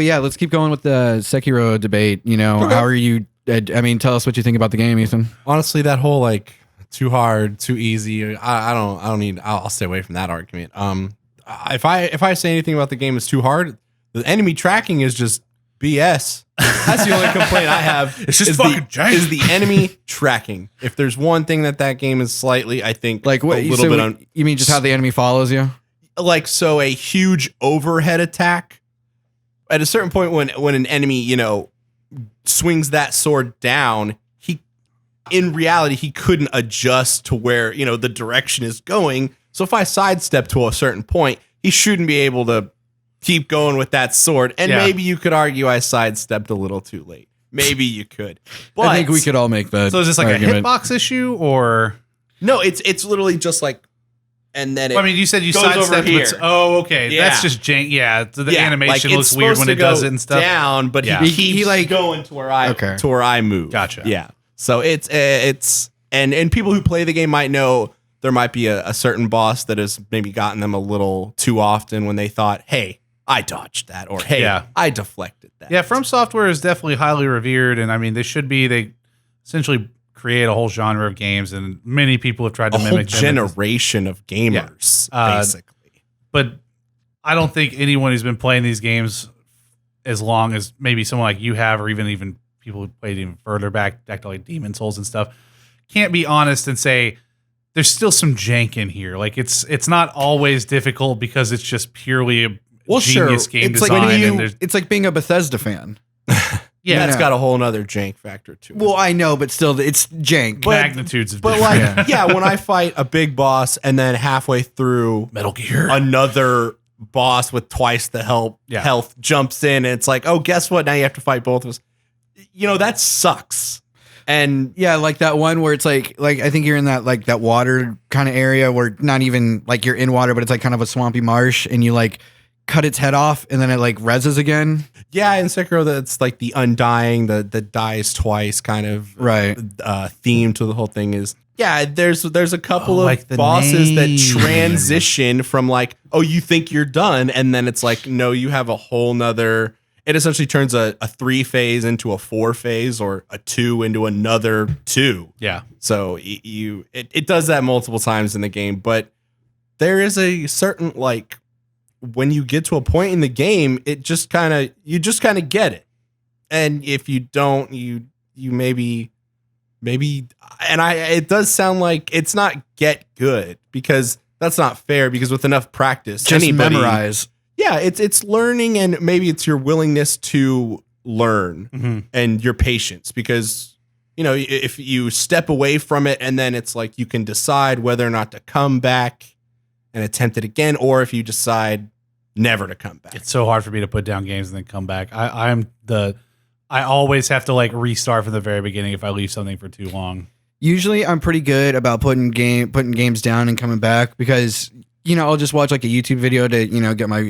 yeah, let's keep going with the Sekiro debate. How are you? I mean, tell us what you think about the game, Ethan.
Honestly, that whole like too hard, too easy. I'll stay away from that argument. If I say anything about the game is too hard, the enemy tracking is just BS. That's the only complaint I have.
It's just fucking jank.
Is the enemy tracking. If there's one thing that game is slightly, I think,
like what
a little bit
you mean just how the enemy follows you?
Like, so a huge overhead attack at a certain point when an enemy, swings that sword down, in reality, he couldn't adjust to where, the direction is going. So if I sidestep to a certain point, he shouldn't be able to keep going with that sword. And maybe you could argue I sidestepped a little too late. Maybe you could. But
I think we could all make that.
So is this like
argument.
a hitbox issue or?
No, it's literally just like, and then
you said you
goes
sidestepped.
over here.
Okay.
Yeah.
That's just jank. Yeah. So the animation
like,
looks weird when it does it and stuff.
Down, but he keeps
like
going to where I move.
Gotcha.
Yeah. So it's and people who play the game might know there might be a certain boss that has maybe gotten them a little too often when they thought, hey, I dodged that, or hey, I deflected that.
Yeah, From Software is definitely highly revered, and I mean they essentially create a whole genre of games, and many people have tried to mimic
a whole generation of gamers, basically.
But I don't think anyone who's been playing these games as long as maybe someone like you have, or even people who played even further back to like Demon Souls and stuff, can't be honest and say there's still some jank in here. Like it's not always difficult because it's just purely a genius game
it's
design.
It's like being a Bethesda fan.
Yeah, it's got a whole nother jank factor to it.
Well, I know, but still, it's jank.
Magnitudes of
but
different.
like, when I fight a big boss and then halfway through
Metal Gear,
another boss with twice the health jumps in, and it's like, oh, guess what? Now you have to fight both of us. That sucks. And
yeah, like that one where it's like I think you're in that water kind of area where not even like you're in water, but it's like kind of a swampy marsh, and you like cut its head off and then it like reses again.
Yeah, in Sekiro, that's like the undying, the dies twice kind of theme to the whole thing is. Yeah, there's a couple of bosses that transition from like, oh, you think you're done, and then it's like, no, you have a whole nother. It essentially turns a 3 phase into a 4 phase, or a 2 into another 2.
Yeah.
So it does that multiple times in the game, but there is a certain like, when you get to a point in the game, you just kind of get it. And if you don't, you maybe, and it does sound like it's not get good, because that's not fair, because with enough practice,
just memorize.
Yeah, it's learning, and maybe it's your willingness to learn and your patience, because if you step away from it and then it's like you can decide whether or not to come back and attempt it again, or if you decide never to come back.
It's so hard for me to put down games and then come back. I always have to like restart from the very beginning if I leave something for too long.
Usually I'm pretty good about putting games down and coming back, because I'll just watch like a YouTube video to get my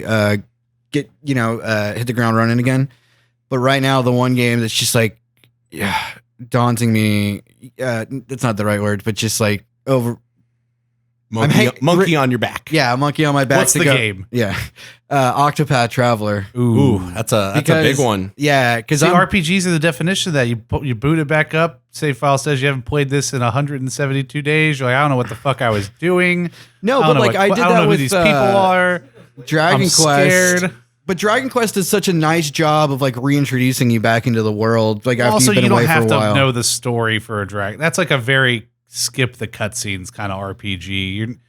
hit the ground running again. But right now, the one game that's just like daunting me, that's not the right word, but just like over.
Monkey on your back.
Yeah, a monkey on my back.
What's the game?
Yeah, Octopath Traveler.
Ooh, that's a big one.
Yeah, because
RPGs are the definition of that. You boot it back up. Save file says you haven't played this in 172 days. You're like, I don't know what the fuck I was doing.
No, but like I did
I don't
that
know
with
who these people are.
Dragon
I'm
Quest.
Scared.
But Dragon Quest does such a nice job of like reintroducing you back into the world. Like after
Also,
you've been
you
away
don't
for a
have to
while.
know the story for a dragon. That's like a very skip the cutscenes kind of RPG.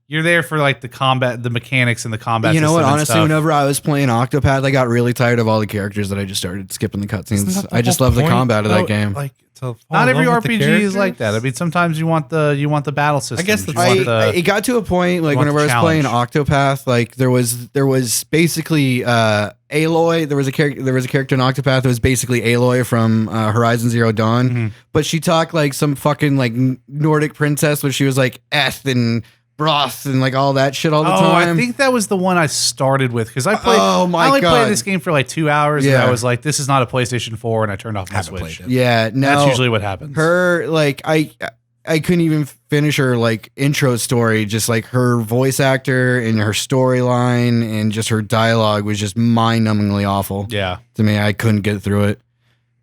you're there for like the combat, the mechanics and the combat.
You know what?
system and
Honestly,
stuff.
whenever I was playing Octopath, I got really tired of all the characters that I just started skipping the
Isn't
cutscenes.
that the
I just
whole
love the
point,
combat of
though?
that game.
Like, to fall
Not
in
every
love with the
RPG is like
characters?
that. I mean, sometimes you want the battle system.
guess
you
that's-
want
It got to a point like
want
whenever I
the
was playing
challenge.
Octopath, like there was basically Aloy. There was a character in Octopath that was basically Aloy from Horizon Zero Dawn,
Mhm.
but she talked like some fucking like Nordic princess, where she was like Eth and broth and like all that shit all the time.
I think that was the one I started with because I played.
Oh my
I only
God.
played this game for like 2 hours, and
Yeah.
I was like, "This is not a PlayStation 4," and I turned off my
Haven't
Switch.
played it.
yeah, no,
That's usually what happens.
her like I couldn't even finish her like intro story. Just like her voice actor and her storyline and just her dialogue was just mind-numbingly awful
Yeah,
to me. I couldn't get through it.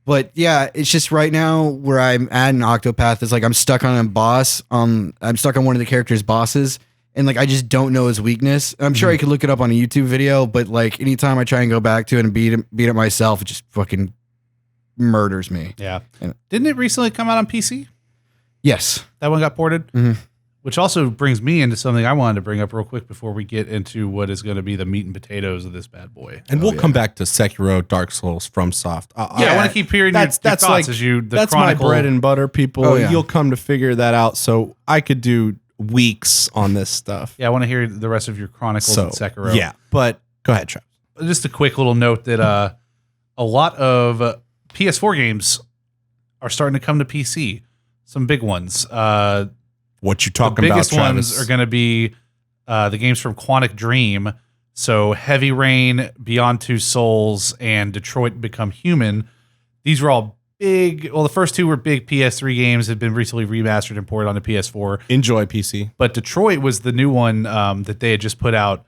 But yeah, it's just right now where I'm at in Octopath is like I'm stuck on a boss. I'm stuck on one of the character's bosses, and like I just don't know his weakness. I'm sure I could look it up on a YouTube video, but like anytime I try and go back to it and beat it myself, it just fucking murders me.
yeah.
And-
Didn't it recently come out on PC?
Yes.
That one got ported.
Mhm.
Which also brings me into something I wanted to bring up real quick before we get into what is going to be the meat and potatoes of this bad boy.
And we'll come back to Sekiro, Dark Souls, FromSoft.
I want to keep hearing
that's
your
that's
thoughts
like
as you. The
that's
Chronicle,
my bread and butter, people.
Oh, yeah.
You'll come to figure that out. So I could do weeks on this stuff.
Yeah, I want to hear the rest of your Chronicles
So
and Sekiro.
yeah, but go ahead, Trav.
Just a quick little note that a lot of PS4 games are starting to come to PC. Some big ones.
What you
The
talking about,
biggest
Travis?
ones are going to be the games from Quantic Dream. So Heavy Rain, Beyond Two Souls, and Detroit Become Human. These were all big. Well, the first two were big PS3 games, have been recently remastered and ported onto PS4.
Enjoy PC.
But Detroit was the new one that they had just put out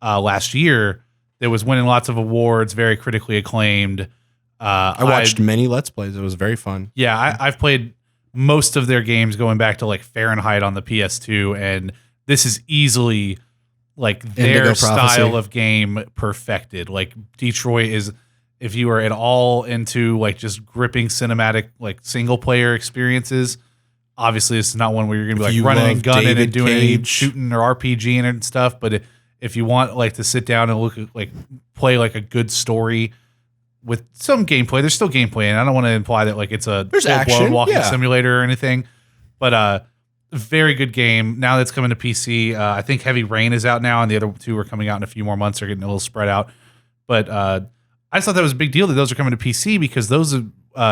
last year that was winning lots of awards, very critically acclaimed.
I watched many Let's Plays. It was very fun.
Yeah, I've played most of their games going back to like Fahrenheit on the PS2, and this is easily like their
Indigo
style
Prophecy.
of game perfected. Like Detroit is, if you are at all into like just gripping cinematic like single player experiences, obviously this is not one where you're gonna be
If
like
you
running
love
and gunning
David
and doing any
Cage.
shooting or RPGing and stuff. But if you want like to sit down and look at like play like a good story with some gameplay, there's still gameplay, and I don't want to imply that like it's a
There's
full-blown
action,
walking
yeah.
simulator or anything, but very good game. Now that's coming to PC. I think Heavy Rain is out now, and the other two are coming out in a few more months. They're getting a little spread out, but I just thought that was a big deal that those are coming to PC because those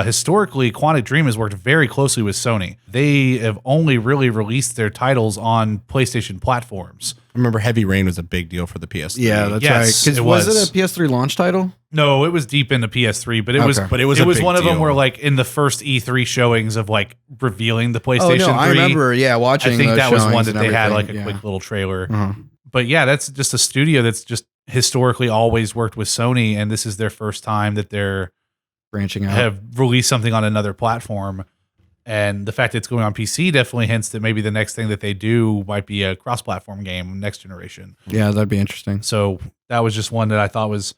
historically Quantic Dream has worked very closely with Sony. They have only really released their titles on PlayStation platforms.
I remember Heavy Rain was a big deal for the PS3.
Yeah, that's
Yes,
right. Because
it
was
was.
it a PS3 launch title?
No, it was deep into PS3, but it was
Okay.
But it was
it
a
was
big
one of them
deal.
where like in the first E3 showings of like revealing the PlayStation
Oh no,
3.
I remember. Yeah, watching.
I think
those
that was one
showings
that
and
they had like
everything.
a quick little trailer.
Uh-huh.
But yeah, that's just a studio that's just historically always worked with Sony, and this is their first time that they're
Branching out.
have released something on another platform. And the fact that it's going on PC definitely hints that maybe the next thing that they do might be a cross-platform game next generation.
Yeah, that'd be interesting.
So that was just one that I thought was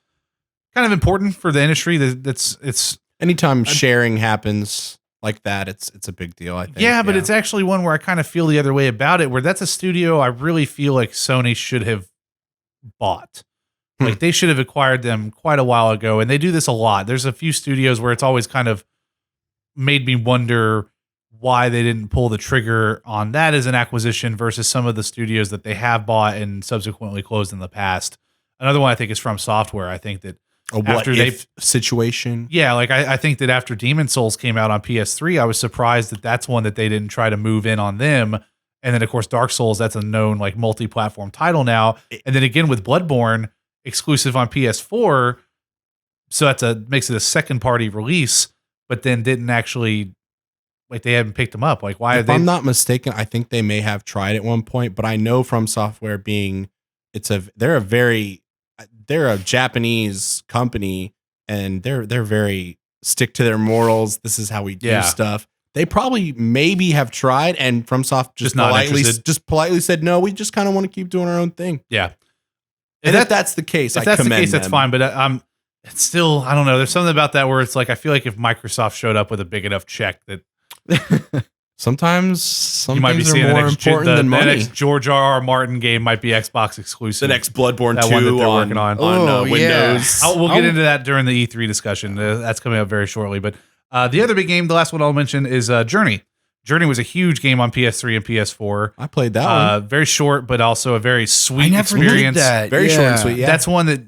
kind of important for the industry. It's
Anytime sharing happens like that, it's a big deal, I think.
yeah, but it's actually one where I kind of feel the other way about it, where that's a studio I really feel like Sony should have bought. Like they should have acquired them quite a while ago, and they do this a lot. There's a few studios where it's always kind of made me wonder why they didn't pull the trigger on that as an acquisition versus some of the studios that they have bought and subsequently closed in the past. Another one I think is From Software. I think that
a what
after
if situation.
yeah, like I think that after Demon Souls came out on PS3, I was surprised that that's one that they didn't try to move in on them. And then of course Dark Souls, that's a known like multi-platform title now. And then again with Bloodborne exclusive on PS4, so makes it a second party release, but then didn't actually like they haven't picked them up. Like why?
If I'm not mistaken, I think they may have tried at one point, but I know From Software being they're a Japanese company and they're very stick to their morals. This is how we do
Yeah.
stuff. They probably maybe have tried, and FromSoft
Just not interested.
just politely said no. We just kind of want to keep doing our own thing.
Yeah.
And if that's the case,
If
I
that's the
commend
case, that's
them.
fine. But it's still, I don't know. There's something about that where it's like I feel like if Microsoft showed up with a big enough check that
Sometimes
You might be
things
seeing
are more important than
the
money.
next George R.R. Martin game might be Xbox exclusive.
The next Bloodborne
That
2
one that they're
on,
working on.
Oh, yeah.
Windows.
We'll get into that during the E3 discussion. That's coming up very shortly. But the other big game, the last one I'll mention, is Journey. Journey was a huge game on PS3 and PS4.
I played that one.
Very short, but also a very sweet
I never did
experience.
that.
Very short and sweet. Yeah.
That's one that,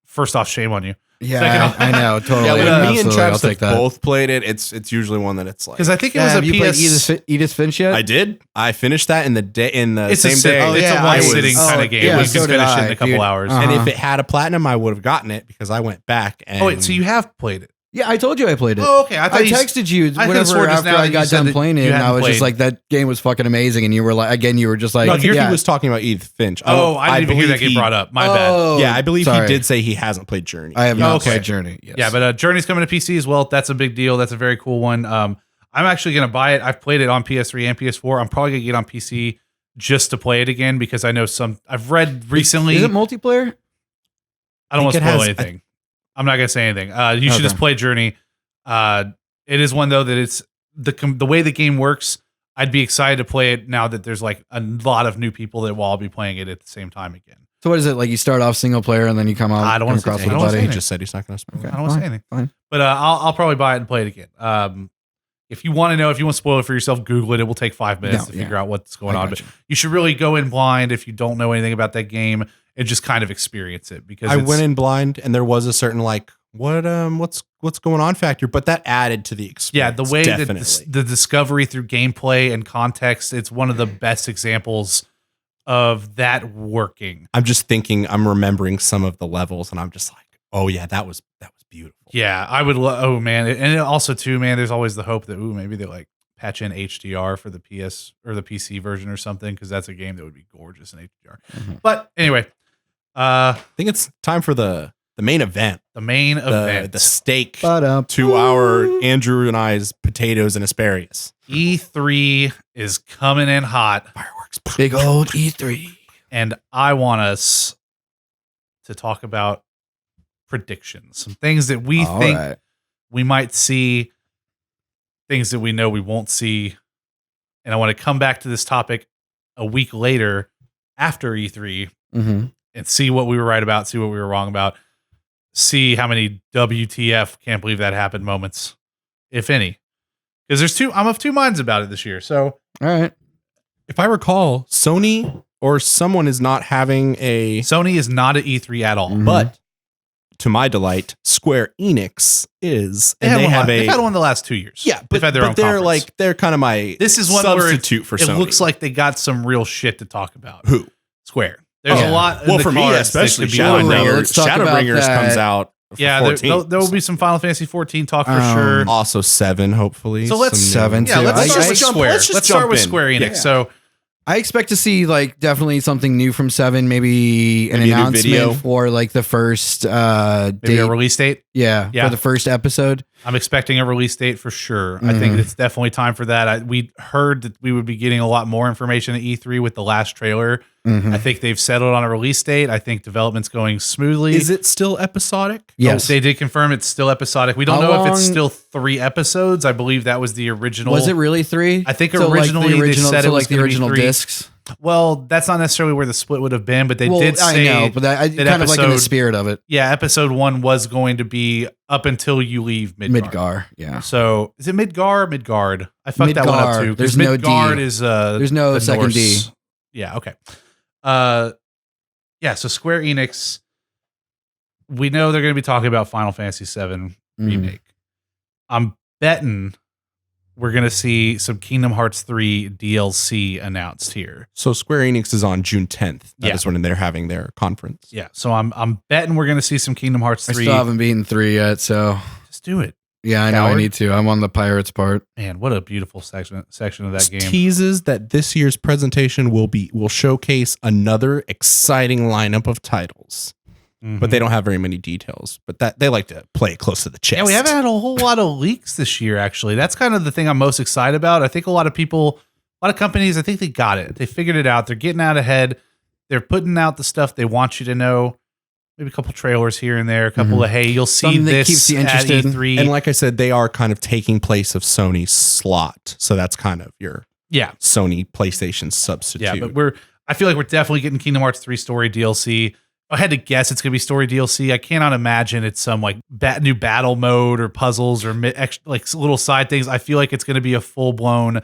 first off, shame on you.
Yeah,
Second off-
I know, totally.
Yeah, when me and
Absolutely, I'll
Travis
take
have
that.
both played it, it's usually one that it's like.
Because I think it was
Have
a
you played
PS.
Edith Finch yet?
I did. I finished that in the
It's
same
a sit-
day.
It's
yeah,
a one
I was-
sitting kind
oh,
of game.
yeah,
you
so
can
did
finish it in
I,
a couple
dude.
hours.
Uh-huh.
And if it had a platinum, I would have gotten it because I went back and.
Oh wait, so you have played it?
Yeah, I told you I played it.
Oh, okay. I thought
I
you
texted you
I could've
whenever
sworn just
after
now
I
you
got
said
done
that
playing it,
you
and I
hadn't
was just
played.
like, "That game was fucking amazing." And you were like, again, you were just like,
No, here
yeah.
he was talking about Edith Finch.
Oh, I didn't even hear that
believe
get brought up. My bad.
Oh,
Yeah, I believe
sorry.
he did say he hasn't played Journey.
I have not
Okay.
played Journey. Yes.
Yeah, but Journey's coming to PC as well. That's a big deal. That's a very cool one. I'm actually going to buy it. I've played it on PS3 and PS4. I'm probably going to get on PC just to play it again because I know I've read recently.
Is it multiplayer?
I don't want to
think it
spoil
has-
anything. I'm not going to say anything. You should
Okay.
just play Journey. It is one though that it's the way the game works. I'd be excited to play it now that there's like a lot of new people that will all be playing it at the same time again.
So what is it like? You start off single player and then you come out.
I don't wanna
across
say-
with
I
a
don't wanna
buddy.
say
He just said he's not going to spoil
Okay.
it.
I don't want to say
Fine,
anything.
fine.
But I'll probably buy it and play it again. If you want to know, if you want to spoil it for yourself, Google it. It will take 5 minutes
No,
to
yeah.
figure out what's going
I
on.
gotcha.
But you should really go in blind if you don't know anything about that game and just kind of experience it because
I
it's-
went in blind and there was a certain like what's going on factor, but that added to the experience.
Yeah, the way that
definitely.
the discovery through gameplay and context, it's one of the best examples of that working.
I'm just thinking, I'm remembering some of the levels, and I'm just like, oh yeah, that was beautiful.
Yeah, I would. Oh man, and also too, man. There's always the hope that maybe they like patch in HDR for the PS or the PC version or something because that's a game that would be gorgeous in HDR.
Mhm.
But anyway,
I think it's time for the main event,
the main event,
the steak
Ba-dum.
to our Andrew and I's potatoes and asparagus.
E3 is coming in hot,
Fireworks.
Big old E3.
and I want us to talk about predictions, some things that we
All
think
right.
we might see, things that we know we won't see. And I want to come back to this topic a week later after E3
Mm-hmm.
and see what we were right about, see what we were wrong about, see how many WTF can't believe that happened moments, if any. Because I'm of two minds about it this year. So
All right.
If I recall, Sony or someone is not having a,
Sony is not at E3 at all.
Mhm.
but to my delight, Square Enix is,
They
and they
one
have
they've
a
had one the last 2 years.
yeah,
they've had their own
they're
conference.
like they're kind of my
This is one where
substitute for
it
Sony.
looks like they got some real shit to talk about.
Who?
Square. There's
Oh.
a lot. in
Well,
the
for me,
cards that
especially
could be lined up.
Shadow- let's talk about
Shadowbringers
that.
comes out. For
Yeah,
14,
there will be some Final Fantasy 14 talk for
Um,
sure.
also 7, hopefully.
So let's-
Some
7
new-
Yeah,
too.
let's
I-
start
I-
with
jump-
Square.
let's just
Let's start
jump
with
in.
Square Enix.
Yeah.
So
I expect to see like definitely something new from 7, maybe an
Maybe a new
announcement
video.
for like the first
maybe
date.
a release date.
Yeah,
Yeah.
for the first episode.
I'm expecting a release date for sure. I think
Mhm.
it's definitely time for that. We heard that we would be getting a lot more information at E3 with the last trailer.
Mhm.
I think they've settled on a release date. I think development's going smoothly.
Is it still episodic?
Yes.
They did confirm it's still episodic. We don't
How
know if it's
long-
still 3 episodes. I believe that was the original.
Was it really 3?
I think
So, like,
originally
the original,
they said
so
it was
like the
gonna be
original
3.
discs.
Well, that's not necessarily where the split would have been, but they
Well,
did say,
I know, but I
that
kind of like in the
episode-
spirit of it.
yeah, episode 1 was going to be up until you leave Midgard.
Midgar, yeah.
So is it Midgar or Midgard? I fucked that one up
Midgar.
too. 'Cause
There's no D.
Midgard is
There's no
the
second D.
Norse. Yeah. Okay. Yeah. So Square Enix, we know they're going to be talking about Final Fantasy VII remake. I'm betting we're going to see some Kingdom Hearts 3 DLC announced here.
So Square Enix is on June 10th. That
Yeah.
is when they're having their conference.
Yeah. So I'm betting we're going to see some Kingdom Hearts
I
3.
still haven't beaten 3 yet, so
Just do it.
yeah, I know I
Coward.
need to. I'm on the pirates part.
Man, what a beautiful section of that game.
Teases that this year's presentation will showcase another exciting lineup of titles, but they don't have very many details. But that they like to play it close to the chest.
Yeah, we haven't had a whole lot of leaks this year, actually. That's kind of the thing I'm most excited about. I think a lot of companies, I think they got it. They figured it out. They're getting out ahead. They're putting out the stuff they want you to know. maybe a couple trailers here and there, a couple of, hey, you'll see
Something that
this
keeps you
at
interested.
E3.
And like I said, they are kind of taking place of Sony's slot. So that's kind of your Sony PlayStation substitute.
Yeah, but I feel like we're definitely getting Kingdom Hearts 3 story DLC. If I had to guess, it's going to be story DLC. I cannot imagine it's some like new battle mode or puzzles or like little side things. I feel like it's going to be a full blown,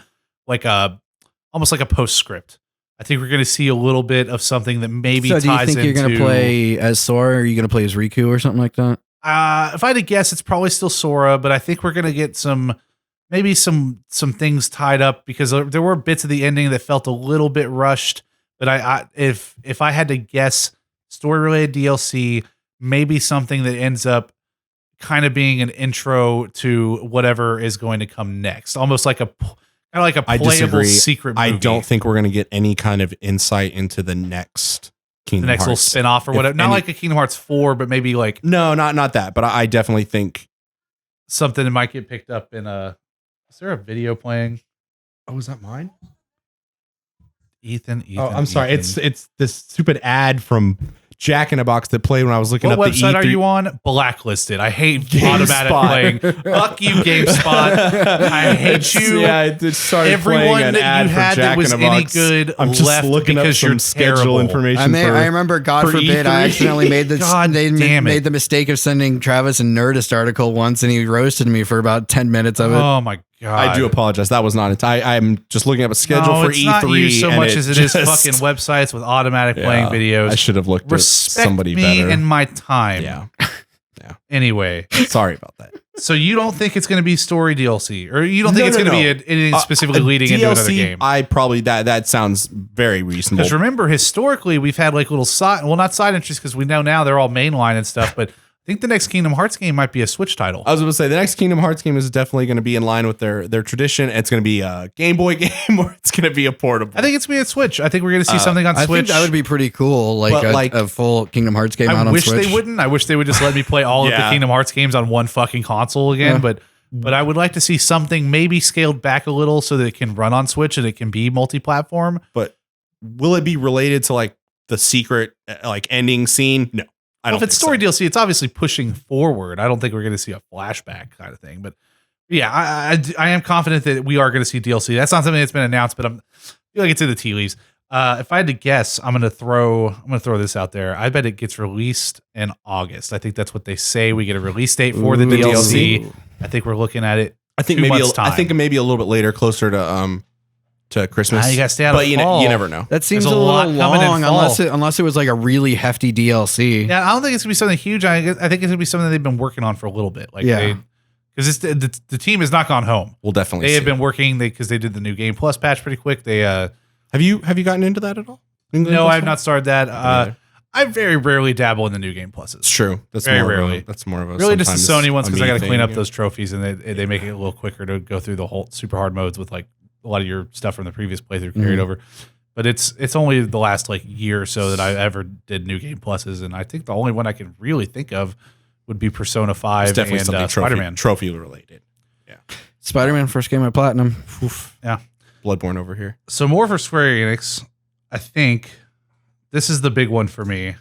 almost like a postscript. I think we're going to see a little bit of something that maybe ties into. So do you think you're going
to play as Sora, or are you going to play as Riku or something like that?
If I had to guess, it's probably still Sora, but I think we're going to get maybe some things tied up, because there were bits of the ending that felt a little bit rushed. But if I had to guess, story related DLC, maybe something that ends up kind of being an intro to whatever is going to come next, almost like a playable secret movie.
I don't think we're going to get any kind of insight into the next Kingdom Hearts.
Little spin-off or whatever. Not like a Kingdom Hearts 4, but maybe like...
No, not that. But I definitely think...
something that might get picked up in a... Is there a video playing?
Oh, is that mine?
Ethan.
Oh, I'm sorry. It's this stupid ad from Jack in a Box that played when I was looking up the E3.
What website are you on? Blacklisted. I hate automatic playing. Fuck you, GameSpot. I hate you.
Yeah, it started
Everyone
an
that
ad
you
for
had
Jack
that was
in a
any
Box.
good
I'm just
left
looking
because
up
you're
some schedule
terrible.
information.
I remember, God forbid,
E3.
I accidentally made the
made
the mistake of sending Travis a Nerdist article once, and he roasted me for about 10 minutes of it.
Oh my God.
I do apologize. That was not it. I'm just looking up a schedule for
it's
E3.
Not you so
and
much as it is
just-
fucking websites with automatic playing videos.
I should have looked at somebody
me
better.
and my time.
Yeah.
Anyway,
sorry about that.
So you don't think it's going to be story DLC, or you don't think it's going to be anything specifically leading
DLC,
into another game?
I probably that sounds very reasonable.
Because remember, historically, we've had like little not side entries, because we know now they're all mainline and stuff, but I think the next Kingdom Hearts game might be a Switch title.
I was going to say the next Kingdom Hearts game is definitely going to be in line with their tradition. It's going to be a Game Boy game, or it's going to be a portable.
I think it's going to be a Switch. I think we're going to see something on Switch.
I think that would be pretty cool, like a full Kingdom Hearts game out on Switch.
I wish they wouldn't. I wish they would just let me play all of the Kingdom Hearts games on one fucking console again.
Yeah.
But I would like to see something maybe scaled back a little so that it can run on Switch and it can be multi-platform.
But will it be related to like the secret like ending scene? No.
If it's story DLC, it's obviously pushing forward. I don't think we're going to see a flashback kind of thing. But yeah, I am confident that we are going to see DLC. That's not something that's been announced, but I feel like it's in the tea leaves. If I had to guess, I'm going to throw this out there. I bet it gets released in August. I think that's what they say. We get a release date for the DLC. I think we're looking at it.
I think maybe a little bit later, closer to Christmas.
You got to stay out of
you
fall.
You never know.
That seems a little long, unless it was like a really hefty DLC.
Yeah, I don't think it's gonna be something huge. I think it's gonna be something they've been working on for a little bit. Because the team has not gone home.
We'll definitely.
They have been working because they did the new Game Plus patch pretty quick. They
have you gotten into that at all?
No, I have not started that. I very rarely dabble in the new Game Pluses.
It's true. That's
very
more
rarely.
That's more of a
really just the Sony ones, because I got to clean up
those
those trophies, and they make it a little quicker to go through the whole super hard modes with like a lot of your stuff from the previous playthrough carried over. But it's only the last like year or so that I ever did new Game Pluses, and I think the only one I can really think of would be Persona 5
it's definitely
and Spider-Man.
Trophy related. Yeah.
Spider-Man first game I platinum.
Oof. Yeah.
Bloodborne over here.
So more for Square Enix. I think this is the big one for me.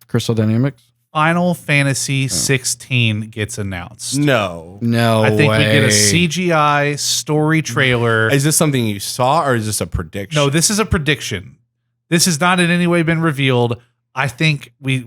Crystal Dynamics.
Final Fantasy 16 gets announced.
No
I think
way.
we get a CGI story trailer.
Is this something you saw, or is this a prediction?
No, this is a prediction. This has not in any way been revealed. I think the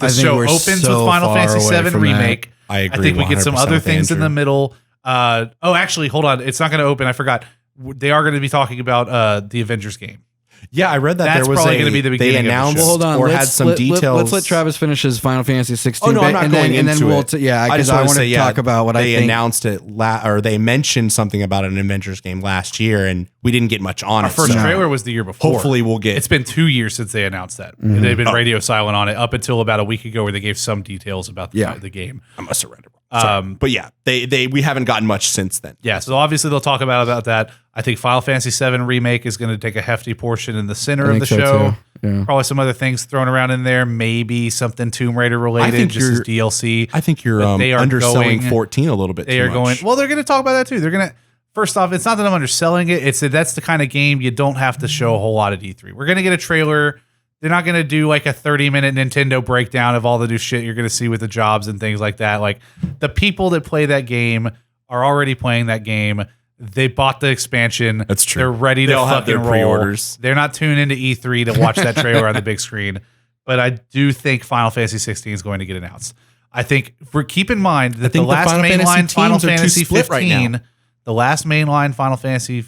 show opens with Final Fantasy 7 Remake.
I agree.
I think we get some other things
Andrew.
in the middle. Actually, hold on. It's not going to open. I forgot. They are going to be talking about the Avengers game.
Yeah, I read that
That's
there was
probably going to be the beginning.
They announced
of the show.
Hold on,
or had some details.
Let's let Travis finish his Final Fantasy 16.
Oh no, I'm not going into it.
Because I want to talk about what I think.
They announced it, or they mentioned something about an Avengers game last year, and we didn't get much on it.
Our first trailer was the year before.
Hopefully, we'll get.
It's been 2 years since they announced that. Mm-hmm. They've been radio silent on it up until about a week ago, where they gave some details about the game.
I must have read it wrong. But yeah, we haven't gotten much since then.
Yeah, so obviously they'll talk about that. I think Final Fantasy 7 Remake is going to take a hefty portion in the center of the show.
Yeah.
Probably some other things thrown around in there. Maybe something Tomb Raider related, just as DLC.
I think you're underselling 14 a little bit.
They are going. Well, they're going to talk about that too. They're going to. First off, it's not that I'm underselling it. It's that that's the kind of game you don't have to show a whole lot at E3. We're going to get a trailer they're not going to do like a 30-minute Nintendo breakdown of all the new shit you're going to see with the jobs and things like that. Like the people that play that game are already playing that game. They bought the expansion.
That's true.
They're ready to
They'll have
fucking
their
roll.
pre-orders.
They're not tuned into E3 to watch that trailer on the big screen. But I do think Final Fantasy 16 is going to get announced. I think keep in mind that the last mainline Final Fantasy 15, the last mainline Final Fantasy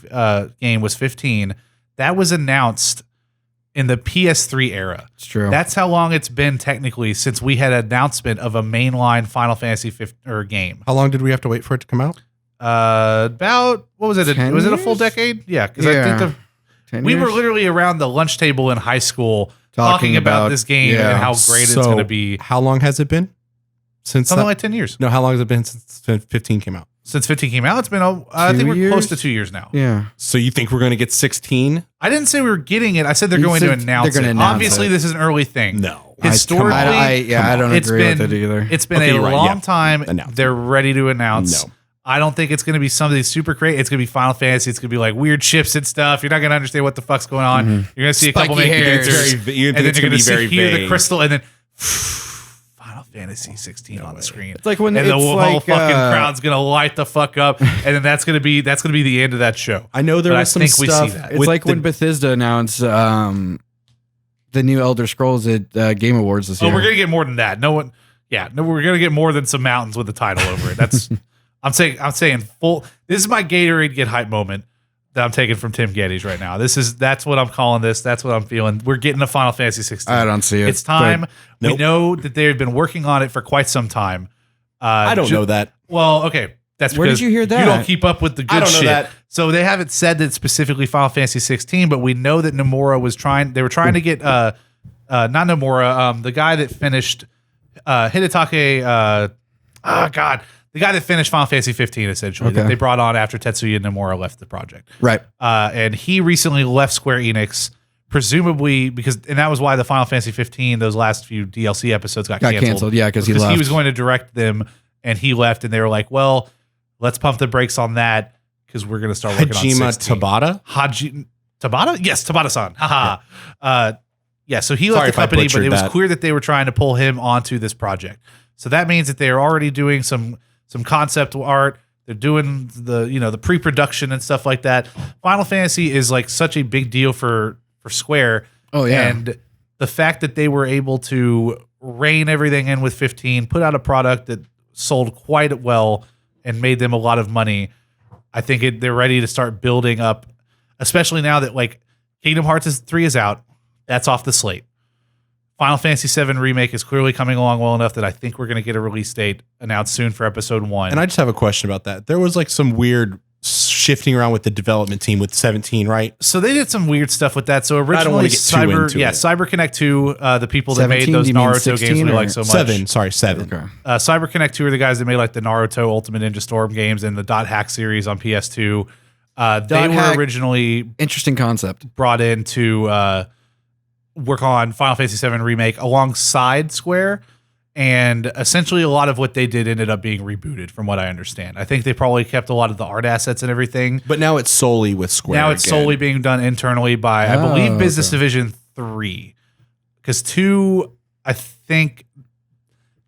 game was 15. That was announced in the PS3 era.
It's true.
That's how long it's been technically since we had an announcement of a mainline Final Fantasy 15 game.
How long did we have to wait for it to come out?
About what was it?
10
Was it a full
years?
decade? Yeah, because I think
10
we were
years?
literally around the lunch table in high school talking about this game and how great it's going to be.
How long has it been since
Something like 10 years.
No, how long has it been since 15 came out?
Since 15 came out, it's been, I think we're
2 years?
close to 2 years now.
Yeah.
So you think we're going to get 16?
I didn't say we were getting it. I said they're
You
going
said
to announce
they're
it.
gonna announce
Obviously,
it.
this is an early thing.
No.
Historically,
I don't
it's
agree
been,
with it either.
It's been
Okay,
a
you're right,
long
yeah.
time.
Announce.
They're ready to announce.
No.
I don't think it's going to be something super great. It's going to be Final Fantasy. It's going to be like weird ships and stuff. You're not going to understand what the fuck's going on. You're going to see a couple
Spiky
main
hairs.
characters,
It's very- you
and
think
then
it's
you're
gonna
going
be
to
very
hear the
vague.
crystal, and then Final Fantasy 16 on the screen.
It's like when
and the
it's
whole
like,
fucking crowd's going to light the fuck up, and then that's going to be the end of that show.
I know there
But
was some
I think we
stuff.
see that.
It's
with
like
the-
when Bethesda announced the new Elder Scrolls at Game Awards this
Oh,
year.
we're gonna get more than that. No, we're gonna get more than some mountains with the title over it. That's I'm saying full. This is my Gatorade get hype moment that I'm taking from Tim Geddes right now. That's what I'm calling this. That's what I'm feeling. We're getting a Final Fantasy 16.
I don't see it.
It's time.
but-
We
Nope.
know that they've been working on it for quite some time.
I don't know that.
Well, okay. That's
Where did
because
you hear that?
You don't keep up with the good
I don't know
shit.
that.
So they haven't said that specifically Final Fantasy 16, but we know that Nomura was trying. They were trying to get not Nomura, the guy that finished Hidetake. The guy that finished Final Fantasy 15 essentially that
Okay.
they brought on after Tetsuya Nomura left the project.
Right.
And he recently left Square Enix, presumably and that was why the Final Fantasy 15, those last few DLC episodes got canceled.
Yeah, because he
Because
left.
he was going to direct them and he left, and they were like, well, let's pump the brakes on that because we're going to start working on
Hajime
16.
Tabata?
Tabata? Yes, Tabata-san. Haha. Yeah, so he
Sorry
left
if
the
I
company, but
butchered
it was
that.
clear that they were trying to pull him onto this project. So that means that they are already doing some concept art. They're doing the pre-production and stuff like that. Final Fantasy is like such a big deal for Square.
Oh, yeah.
And the fact that they were able to rein everything in with 15, put out a product that sold quite well and made them a lot of money. I think they're ready to start building up, especially now that like Kingdom Hearts 3 is out. That's off the slate. Final Fantasy 7 Remake is clearly coming along well enough that I think we're going to get a release date announced soon for episode 1.
And I just have a question about that. There was like some weird shifting around with the development team with 17, right?
So they did some weird stuff with that. So
don't
originally,
wanna get too into it.
CyberConnect 2, the people that made
17,
those
do you mean
Naruto games
16
we
or-
like so much.
7.
Okay.
CyberConnect 2 are the guys that made like the Naruto Ultimate Ninja Storm games and the Dot Hack series on PS2. They were
Hack-
originally
Interesting concept.
brought in to work on Final Fantasy 7 Remake alongside Square. And essentially a lot of what they did ended up being rebooted from what I understand. I think they probably kept a lot of the art assets and everything.
But now it's solely with Square.
Now it's
again.
solely being done internally by, I
Oh,
believe, Business
okay.
Division 3. Because 2, I think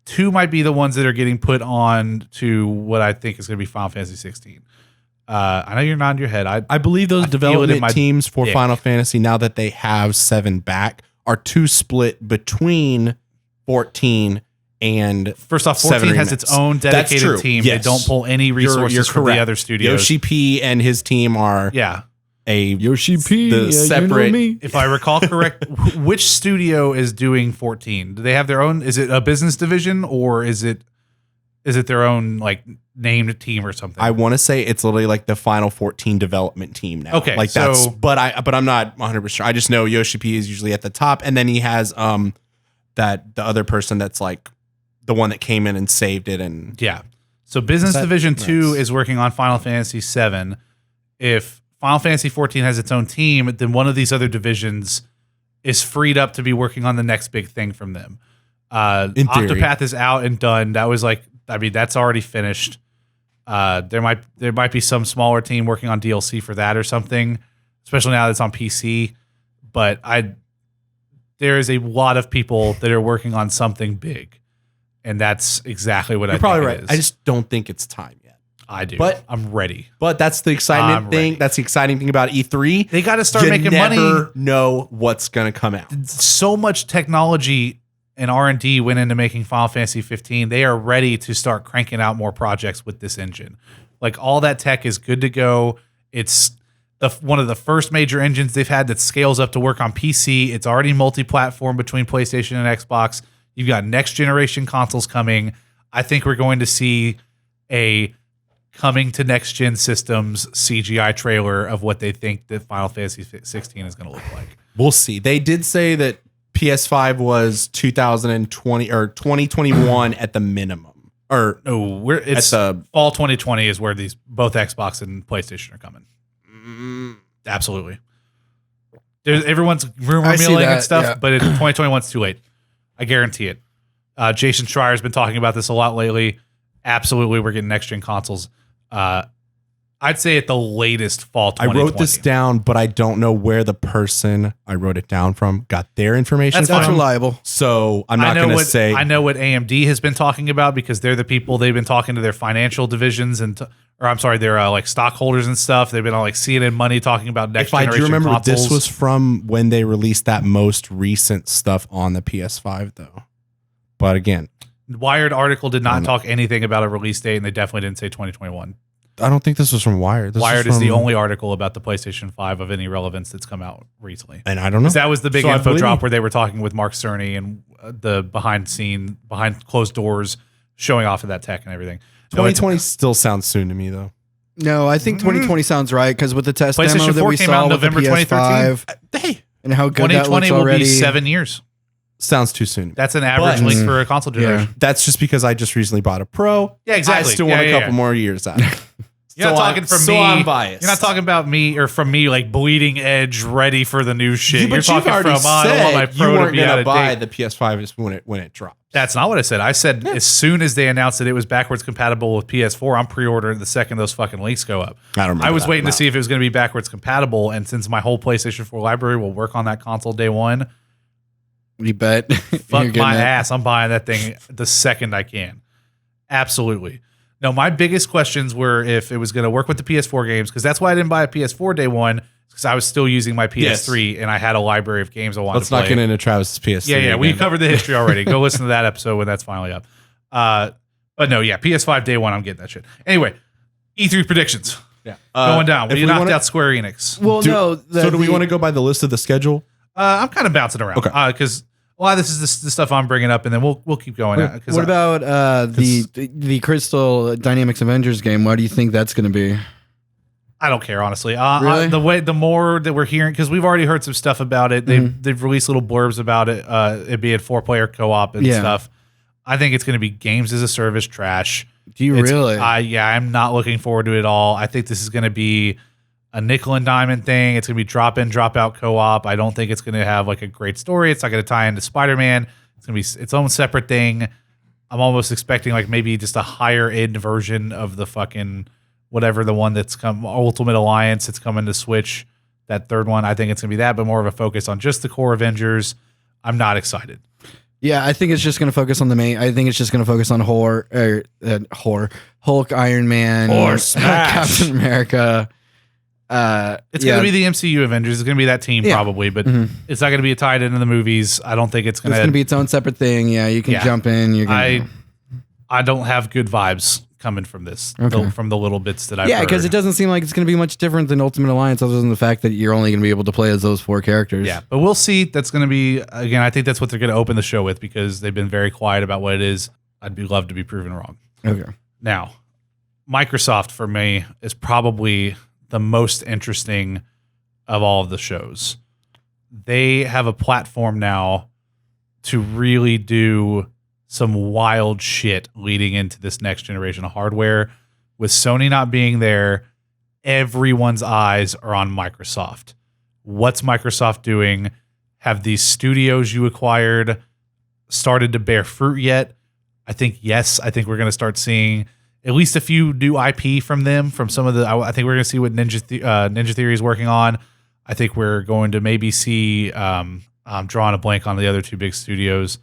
2 might be the ones that are getting put on to what I think is going to be Final Fantasy 16. I know you're nodding your head.
I believe those
I feel it in
development
my
teams for
dick.
Final Fantasy, now that they have 7 back, are 2 split between 14 and
First off,
7
14 has
remix.
its own
That's
dedicated
true.
team.
Yes.
They don't pull any resources from the other studios.
Yoshi P and his team are
Yeah.
Yoshi
P,
the separate.
If I recall correct, which studio is doing 14? Do they have their own? Is it a business division or is it their own like named team or something?
I want to say it's literally like the Final 14 development team now.
Okay,
like
so-
that's. But I'm not 100% sure. I just know Yoshi P is usually at the top, and then he has that the other person that's like the one that came in and saved it. And
Yeah. So Business
That-
Division 2
nice.
is working on Final Fantasy 7. If Final Fantasy 14 has its own team, then one of these other divisions is freed up to be working on the next big thing from them.
In theory.
Octopath is out and done. That was like, I mean, that's already finished. There might be some smaller team working on DLC for that or something, especially now that it's on PC. But there is a lot of people that are working on something big, and that's exactly what
You're
I
probably
think
right.
it is.
I just don't think it's time yet.
I do,
but
I'm ready.
But that's the exciting thing.
ready.
That's the exciting thing about E3.
They got to start making
You
money.
never know what's going to come out.
So much technology and R&D went into making Final Fantasy 15. They are ready to start cranking out more projects with this engine. Like all that tech is good to go. It's one of the first major engines they've had that scales up to work on PC. It's already multi-platform between PlayStation and Xbox. You've got next generation consoles coming. I think we're going to see a coming to next gen systems CGI trailer of what they think that Final Fantasy 16 is going to look like.
We'll see. They did say that PS5 was 2020 or 2021 at the minimum. Or
no, it's fall 2020 is where these both Xbox and PlayStation are coming. Absolutely. Everyone's rumor milling and stuff, but 2021's too late. I guarantee it. Jason Schreier's been talking about this a lot lately. Absolutely, we're getting next gen consoles. I'd say at the latest fall 2020.
I wrote this down, but I don't know where the person I wrote it down from got their information.
That's reliable.
So I'm not going to say.
I know what AMD has been talking about because they're the people they've been talking to their financial divisions their like stockholders and stuff. They've been on like CNN Money talking about next generation consoles.
If I do remember, this was from when they released that most recent stuff on the PS5, though. But again,
Wired article did not talk anything about a release date, and they definitely didn't say 2021.
I don't think this was from Wired.
Wired is the only article about the PlayStation 5 of any relevance that's come out recently.
And I don't know.
That was the big info drop where they were talking with Mark Cerny and the behind closed doors showing off of that tech and everything.
2020 still sounds soon to me, though.
No, I think 2020 sounds right because with the test demo
PlayStation
that
4
we
came
saw
out in
with the
November
PS5
2013.
and how good that
2020
looks
will
already.
be 7 years.
Sounds too soon.
That's an average length for a console generation.
That's just because I just recently bought a Pro.
Yeah, exactly.
I still want a couple more years out.
You're not talking from me.
So I'm biased.
You're not talking about me or from me like bleeding edge, ready for the new shit.
But
You're talking
already
from I don't want my
said
Pro
you
to
weren't
be out
going to
of
buy
date.
the PS5 when it drops.
That's not what I said. I said as soon as they announced that it was backwards compatible with PS4, I'm pre-ordering the second those fucking links go up.
I
was waiting to see if it was going to be backwards compatible, and since my whole PlayStation 4 library will work on that console day one,
you bet.
fuck my ass. I'm buying that thing the second I can. Absolutely. No, my biggest questions were if it was going to work with the PS4 games, because that's why I didn't buy a PS4 day one, because I was still using my PS3 and I had a library of games I wanted to play.
Let's not get into Travis's PS3.
Yeah, we covered the history already. Go listen to that episode when that's finally up. But no, PS5 day one, I'm getting that shit. Anyway, E3 predictions.
Yeah.
Going down. You knocked out Square Enix.
Well,
do we want to go by the list of the schedule?
I'm kind of bouncing around.
Okay.
Because a lot of this is the stuff I'm bringing up, and then we'll keep going.
What about the Crystal Dynamics Avengers game? What do you think that's going to be?
I don't care, honestly.
Really?
The more that we're hearing, because we've already heard some stuff about it. They've released little blurbs about it. It being 4-player co-op and stuff. I think it's going to be games as a service trash.
Do you really?
I'm not looking forward to it at all. I think this is going to be a nickel and diamond thing. It's going to be drop in, drop out co-op. I don't think it's going to have like a great story. It's not going to tie into Spider-Man. It's going to be its own separate thing. I'm almost expecting like maybe just a higher end version of the fucking whatever the one that's come Ultimate Alliance. It's coming to Switch. That third one, I think it's going to be that, but more of a focus on just the core Avengers. I'm not excited.
Yeah, I think it's just going to focus on the main. I think it's just going to focus on Hulk, Iron Man,
or Smash.
Captain America.
It's going to be the MCU Avengers. It's going to be that team probably, but it's not going to be tied into the movies. I don't think it's going to.
It's going to be its own separate thing. Yeah, you can jump in.
I don't have good vibes coming from this, from the little bits that I've heard.
Because it doesn't seem like it's going to be much different than Ultimate Alliance, other than the fact that you're only going to be able to play as those 4 characters.
Yeah, but we'll see. That's going to be, again, I think that's what they're going to open the show with because they've been very quiet about what it is. I'd love to be proven wrong.
Okay.
Now, Microsoft for me is probably the most interesting of all of the shows. They have a platform now to really do some wild shit leading into this next generation of hardware. With Sony not being there, everyone's eyes are on Microsoft. What's Microsoft doing? Have these studios you acquired started to bear fruit yet? I think yes. I think we're going to start seeing at least a few new IP from them. From some of the, I think we're going to see what Ninja Theory is working on. I think we're going to maybe see I'm drawing a blank on the other two big studios,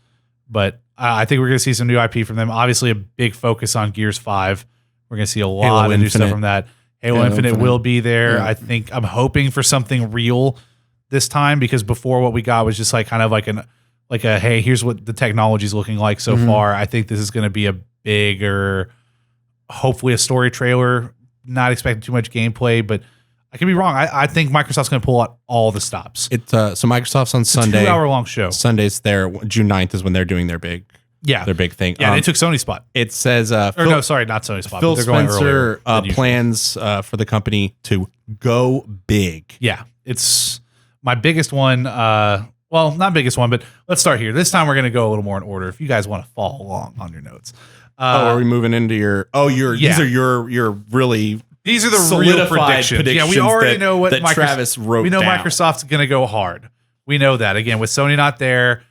but I think we're going to see some new IP from them. Obviously, a big focus on Gears 5. We're going to see a lot of new stuff from that. Halo Infinite will be there. Yeah. I'm hoping for something real this time, because before what we got was just like kind of like a hey, here's what the technology's looking like so far. I think this is going to be a bigger, hopefully a story trailer. Not expecting too much gameplay, but I could be wrong. I think Microsoft's going to pull out all the stops.
So Microsoft's on Sunday.
2-hour-long show.
Sunday's there. June 9th is when they're doing their big thing.
Yeah, they took Sony's spot.
It says
not Sony's spot.
Phil Spencer plans for the company to go big.
Yeah, it's my biggest one. Well, not biggest one, but let's start here. This time we're going to go a little more in order. If you guys want to follow along on your notes.
Are we moving into your? These are your really.
These are the real predictions. Yeah, we already know what
Travis wrote.
We know
down.
Microsoft's going to go hard. We know that. Again, with Sony not there,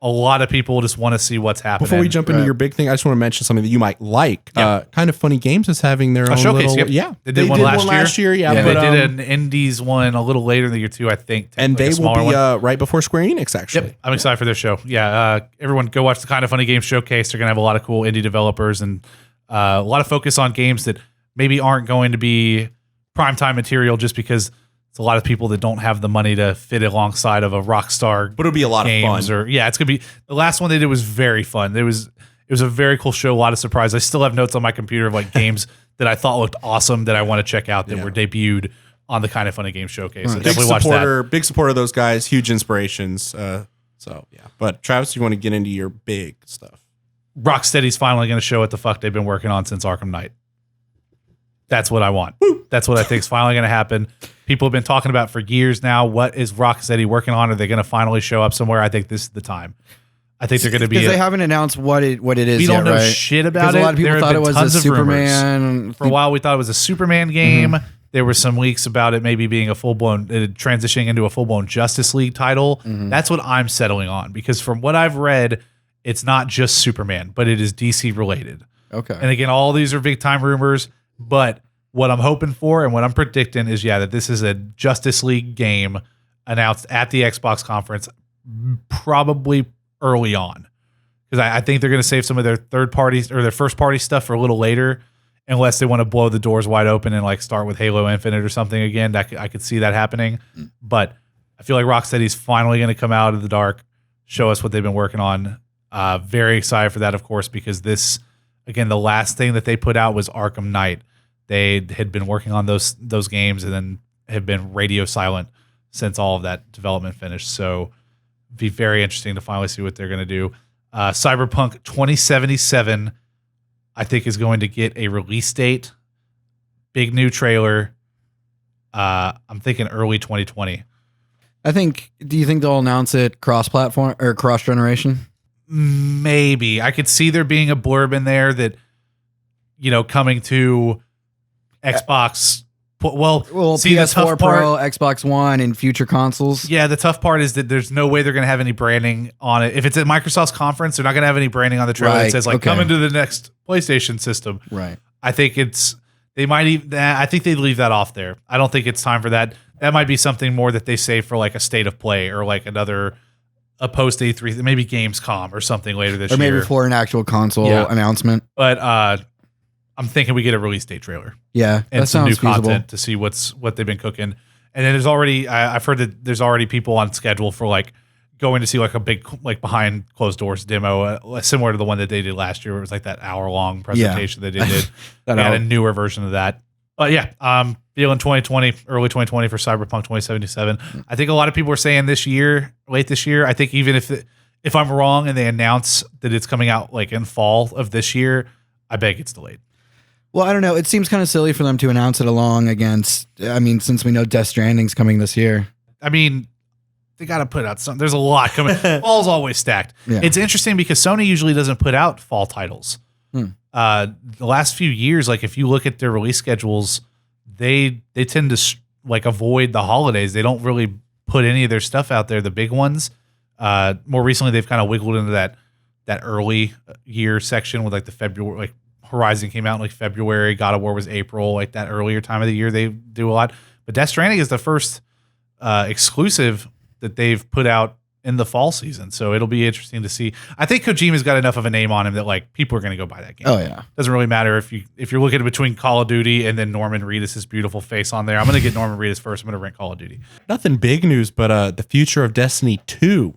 a lot of people just want to see what's happening.
Before we jump into your big thing, I just want to mention something that you might like. Kind of Funny Games is having their own
showcase.
Little,
they did one last year.
Yeah,
but, they did an Indies one a little later in the year too, I think.
And they will be right before Square Enix. Actually,
yep. I'm excited for their show. Yeah, everyone go watch the Kind of Funny Games showcase. They're gonna have a lot of cool indie developers and a lot of focus on games that maybe aren't going to be primetime material, just because it's a lot of people that don't have the money to fit alongside of a Rockstar.
But it'll be a lot of fun.
It's gonna be the last one they did was very fun. It was a very cool show, a lot of surprise. I still have notes on my computer of like games that I thought looked awesome that I want to check out that were debuted on the Kind of Funny Games showcase. So definitely watch that.
Big supporter of those guys, huge inspirations. But Travis, you want to get into your big stuff?
Rocksteady's finally going to show what the fuck they've been working on since Arkham Knight. That's what I want. Woo! That's what I think is finally going to happen. People have been talking about for years now. What is Rocksteady working on? Are they going to finally show up somewhere? I think this is the time. I think they're going to be.
Because they haven't announced what it is.
We don't
know
shit about it.
A lot of people thought it was a Superman.
For a while, we thought it was a Superman game. There were some leaks about it maybe being a full-blown, transitioning into a full-blown Justice League title. That's what I'm settling on, because from what I've read, it's not just Superman, but it is DC related.
Okay.
And again, all these are big-time rumors, but what I'm hoping for and what I'm predicting is, that this is a Justice League game announced at the Xbox conference, probably early on. Because I think they're going to save some of their third parties or their first party stuff for a little later, unless they want to blow the doors wide open and like start with Halo Infinite or something again. I could see that happening. But I feel like Rocksteady's finally going to come out of the dark, show us what they've been working on. Very excited for that, of course, because this, again, the last thing that they put out was Arkham Knight. They had been working on those games and then have been radio silent since all of that development finished. So it'd be very interesting to finally see what they're going to do. Cyberpunk 2077, I think, is going to get a release date. Big new trailer. I'm thinking early 2020.
Do you think they'll announce it cross-platform or cross-generation?
Maybe. I could see there being a blurb in there that, coming to Xbox. See,
PS4 Pro, Xbox One, and future consoles.
Yeah, the tough part is that there's no way they're going to have any branding on it. If it's at Microsoft's conference, they're not going to have any branding on the trailer that says come into the next PlayStation system.
Right.
I think I think they'd leave that off there. I don't think it's time for that. That might be something more that they save for like a state of play or like a post E3, maybe Gamescom or something later this year.
Or maybe for an actual console announcement.
But I'm thinking we get a release date trailer.
Yeah,
and
that
some
sounds
new
feasible.
content to see what they've been cooking. And then there's already I've heard that there's already people on schedule for like going to see like a big like behind closed doors demo, similar to the one that they did last year. Where it was like that hour-long presentation that they did. They had a newer version of that. But yeah, feeling 2020, early 2020 for Cyberpunk 2077. I think a lot of people are saying late this year. I think even if I'm wrong and they announce that it's coming out like in fall of this year, I bet it's delayed.
Well, I don't know. It seems kind of silly for them to announce it along against, since we know Death Stranding's coming this year.
They got to put out something. There's a lot coming. Fall's always stacked. Yeah. It's interesting because Sony usually doesn't put out fall titles. The last few years, like if you look at their release schedules, they tend to like avoid the holidays. They don't really put any of their stuff out there, the big ones. More recently, they've kind of wiggled into that early year section with like the February, like Horizon came out in like February, God of War was April, like that earlier time of the year they do a lot. But Death Stranding is the first exclusive that they've put out in the fall season. So it'll be interesting to see. I think Kojima's got enough of a name on him that like people are going to go buy that game.
Oh yeah.
Doesn't really matter if you're looking between Call of Duty and then Norman Reedus' beautiful face on there. I'm going to get Norman Reedus first. I'm going to rent Call of Duty.
Nothing big news, but the future of Destiny 2.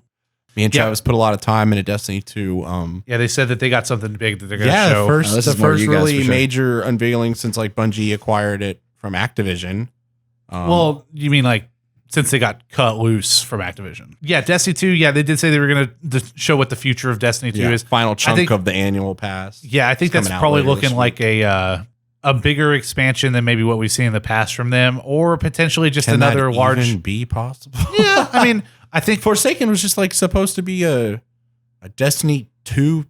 Me and Travis put a lot of time into Destiny 2.
Yeah, they said that they got something big that they're going to show.
The first really major unveiling since like Bungie acquired it from Activision.
Well, you mean like since they got cut loose from Activision? Yeah, Destiny 2. Yeah, they did say they were going to show what the future of Destiny 2 is.
Final chunk of the annual pass.
Yeah, I think that's probably looking like a bigger expansion than maybe what we've seen in the past from them, or potentially just another large.
Even be possible?
Yeah, I mean, I think
Forsaken was just like supposed to be a Destiny 2.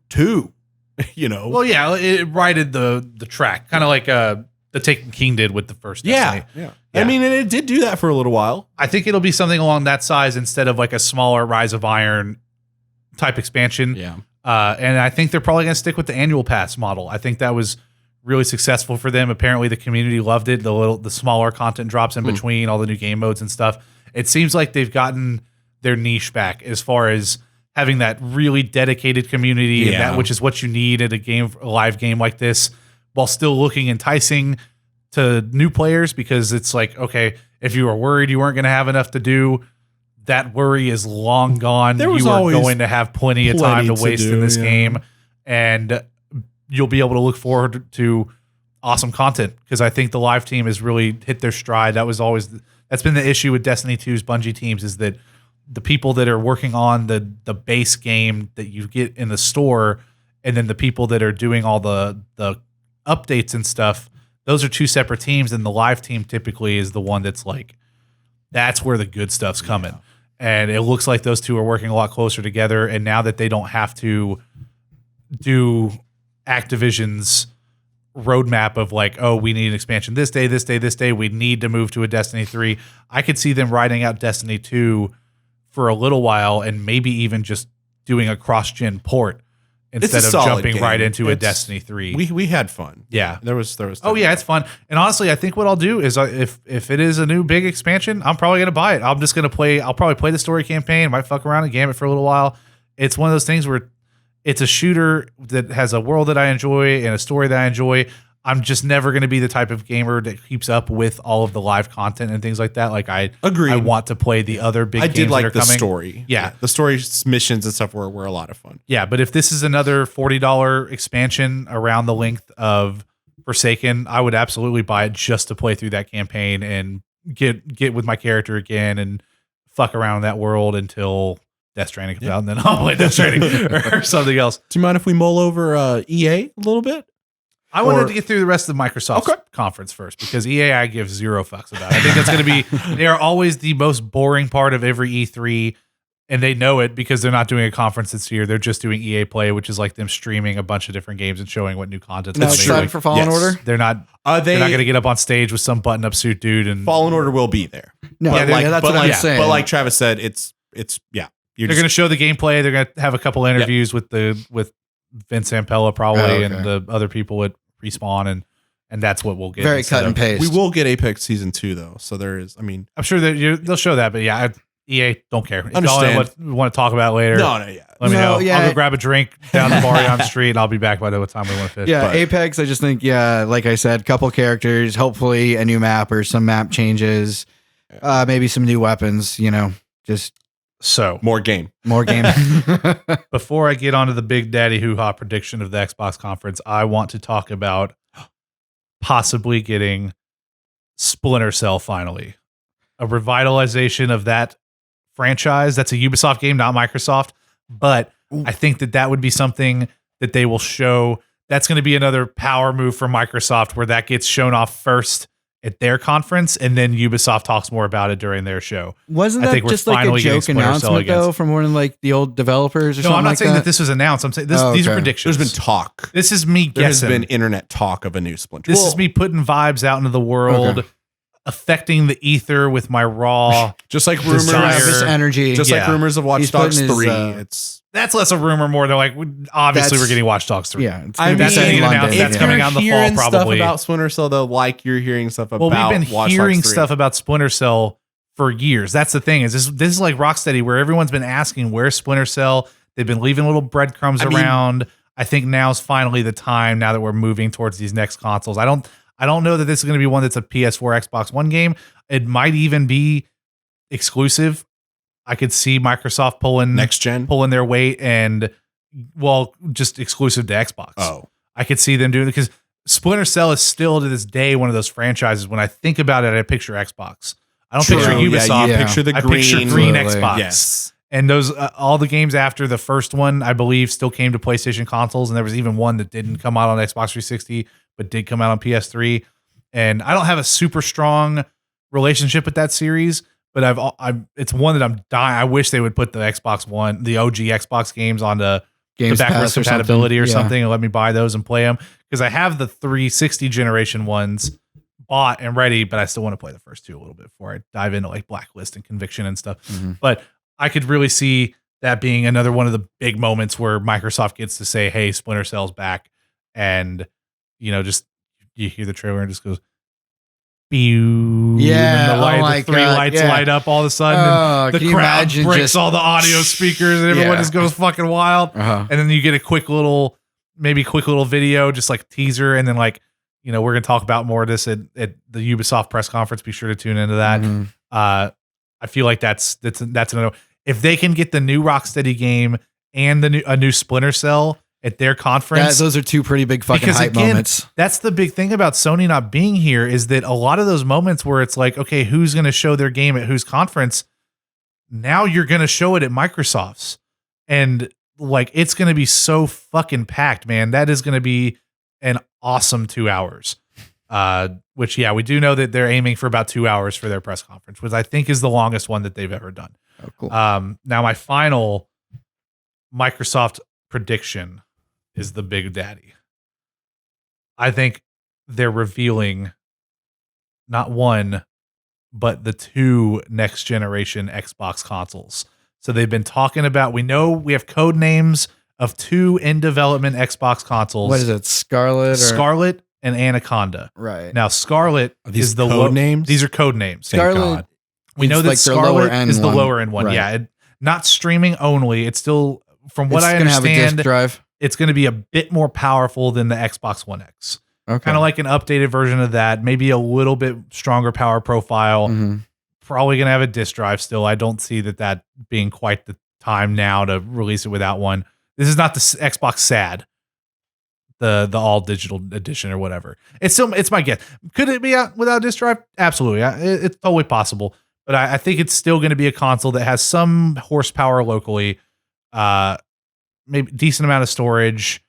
You know?
Well, yeah, it righted the track, kind of like the Taken King did with the first Destiny.
Yeah. I mean, and it did do that for a little while.
I think it'll be something along that size instead of like a smaller Rise of Iron type expansion.
Yeah.
And I think they're probably going to stick with the annual pass model. I think that was really successful for them. Apparently, the community loved it. The smaller content drops in between, all the new game modes and stuff. It seems like they've gotten their niche back as far as having that really dedicated community, and that which is what you need in a live game like this, while still looking enticing to new players, because it's like, okay, if you were worried you weren't going to have enough to do, that worry is long gone. You are going to have plenty of time to waste in this game, and you'll be able to look forward to awesome content, because I think the live team has really hit their stride. That's been the issue with Destiny 2's Bungie teams, is that the people that are working on the base game that you get in the store, and then the people that are doing all the updates and stuff, those are two separate teams, and the live team typically is the one that's like, that's where the good stuff's coming. And it looks like those two are working a lot closer together, and now that they don't have to do Activision's roadmap of like, oh, we need an expansion this day, we need to move to a Destiny 3, I could see them riding out Destiny 2 for a little while, and maybe even just doing a cross-gen port instead of jumping right into a Destiny 3.
We had fun.
Yeah.
There was
Oh yeah, it's fun. And honestly, I think what I'll do is if it is a new big expansion, I'm probably going to buy it. I'll probably play the story campaign, might fuck around and game it for a little while. It's one of those things where it's a shooter that has a world that I enjoy and a story that I enjoy. I'm just never going to be the type of gamer that keeps up with all of the live content and things like that. Like I agree. I want to play the other big games that are coming.
Story. Yeah. The story missions and stuff were a lot of fun.
Yeah, but if this is another $40 expansion around the length of Forsaken, I would absolutely buy it just to play through that campaign and get with my character again and fuck around in that world until Death Stranding comes out, and then I'll play Death Stranding or something else.
Do you mind if we mull over EA a little bit?
I wanted to get through the rest of Microsoft's conference first, because EA I give zero fucks about. I think that's going to be, they are always the most boring part of every E3, and they know it because they're not doing a conference this year. They're just doing EA Play, which is like them streaming a bunch of different games and showing what new content.
Now excited for Fallen Order?
They're not going to get up on stage with some button-up suit dude. And
Fallen Order will be there.
No, that's what I'm saying.
But like Travis said, it's
they're going to show the gameplay. They're going to have a couple interviews with Vince Zampella probably and the other people at Respawn, and that's what we'll get.
Very cut and paste.
We will get Apex Season 2 though, so there is. I mean,
I'm sure that they'll show that, but yeah, EA don't care. If y'all want to talk about it later, let me know. Yeah, I'll go grab a drink down the bar on the street, and I'll be back by the time we want to fish.
Yeah, Apex. I just think, like I said, couple characters, hopefully a new map or some map changes, maybe some new weapons. Just.
So
more game.
Before I get onto the big daddy hoo-ha prediction of the Xbox conference, I want to talk about possibly getting Splinter Cell finally. A revitalization of that franchise. That's a Ubisoft game, not Microsoft. But I think that would be something that they will show. That's going to be another power move for Microsoft, where that gets shown off first at their conference, and then Ubisoft talks more about it during their show.
Wasn't that just like a joke announcement though from one of like the old developers or something?
No, I'm not
like
saying that this was announced. I'm saying these are predictions.
There's been talk.
This is me guessing.
There's been internet talk of a new Splinter.
This is me putting vibes out into the world, affecting the ether with my raw,
just like rumors,
energy,
just like rumors of Watch Dogs 3.
That's less a rumor, more than like, obviously we're getting Watch Dogs 3.
Yeah,
that's coming out in the fall probably.
Stuff about Splinter Cell though, like you're hearing stuff about.
Well, we've been hearing stuff about Splinter Cell for years. That's the thing is this is like Rocksteady where everyone's been asking where's Splinter Cell. They've been leaving little breadcrumbs around. I think now's finally the time now that we're moving towards these next consoles. I don't know that this is going to be one that's a PS4, Xbox One game. It might even be exclusive. I could see Microsoft pulling their weight and just exclusive to Xbox.
Oh,
I could see them doing it because Splinter Cell is still to this day one of those franchises. When I think about it, I picture Xbox. I don't picture Ubisoft.
Yeah. Picture the
I
green,
picture green
Absolutely.
Xbox.
Yes.
And those all the games after the first one, I believe, still came to PlayStation consoles, and there was even one that didn't come out on Xbox 360, but did come out on PS3. And I don't have a super strong relationship with that series, but it's one that I'm dying. I wish they would put the Xbox One, the OG Xbox games onto
Games
the backwards
Pass
compatibility or
Yeah.
something, and let me buy those and play them because I have the 360 generation ones bought and ready, but I still want to play the first two a little bit before I dive into like Blacklist and Conviction and stuff.
Mhm.
But I could really see that being another one of the big moments where Microsoft gets to say, "Hey, Splinter Cell's back," and just you hear the trailer and it just goes, "Pew!"
Yeah,
and
oh
the three
my God,
lights
yeah.
light up all of a sudden.
Oh,
and the
can you
crowd
imagine
breaks
just-
all the audio speakers, and everyone
Yeah.
just goes fucking wild.
Uh-huh.
And then you get a quick little video, just like teaser, and then we're gonna talk about more of this at the Ubisoft press conference. Be sure to tune into that.
Mhm.
I feel like that's another. If they can get the new Rocksteady game and a new Splinter Cell at their conference,
Those are two pretty big fucking
because,
hype
again,
moments.
that's the big thing about Sony not being here is that a lot of those moments where it's like, okay, who's going to show their game at whose conference? Now you're going to show it at Microsoft's, and it's going to be so fucking packed, man. That is going to be an awesome 2 hours. Which we do know that they're aiming for about 2 hours for their press conference, which I think is the longest one that they've ever done.
Oh, cool.
Now my final Microsoft prediction is the Big Daddy. I think they're revealing not one, but the two next generation Xbox consoles. So they've been talking about, we know we have code names of two in development Xbox consoles.
What is it? Scarlet?
Scarlet and Anaconda.
Right.
Now Scarlet
these
is the
code names?
These are code names.
Thank
Scarlet.
God.
We know
It's
that
like their lower
Scarlet
end
is the
one.
lower end one.
Right.
Yeah. Not streaming only. It's still, from what I
gonna have a
understand,
disk drive.
it's going to be a bit more powerful than the Xbox One X.
Okay.
Kind of like an updated version of that, maybe a little bit stronger power profile.
Mhm.
Probably going to have a disk drive still. I don't see that being quite the time now to release it without one. This is not the Xbox SAD, the all digital edition or whatever. It's my guess. Could it be out without a disk drive? Absolutely. It's totally possible. But I think it's still going to be a console that has some horsepower locally, maybe decent amount of storage.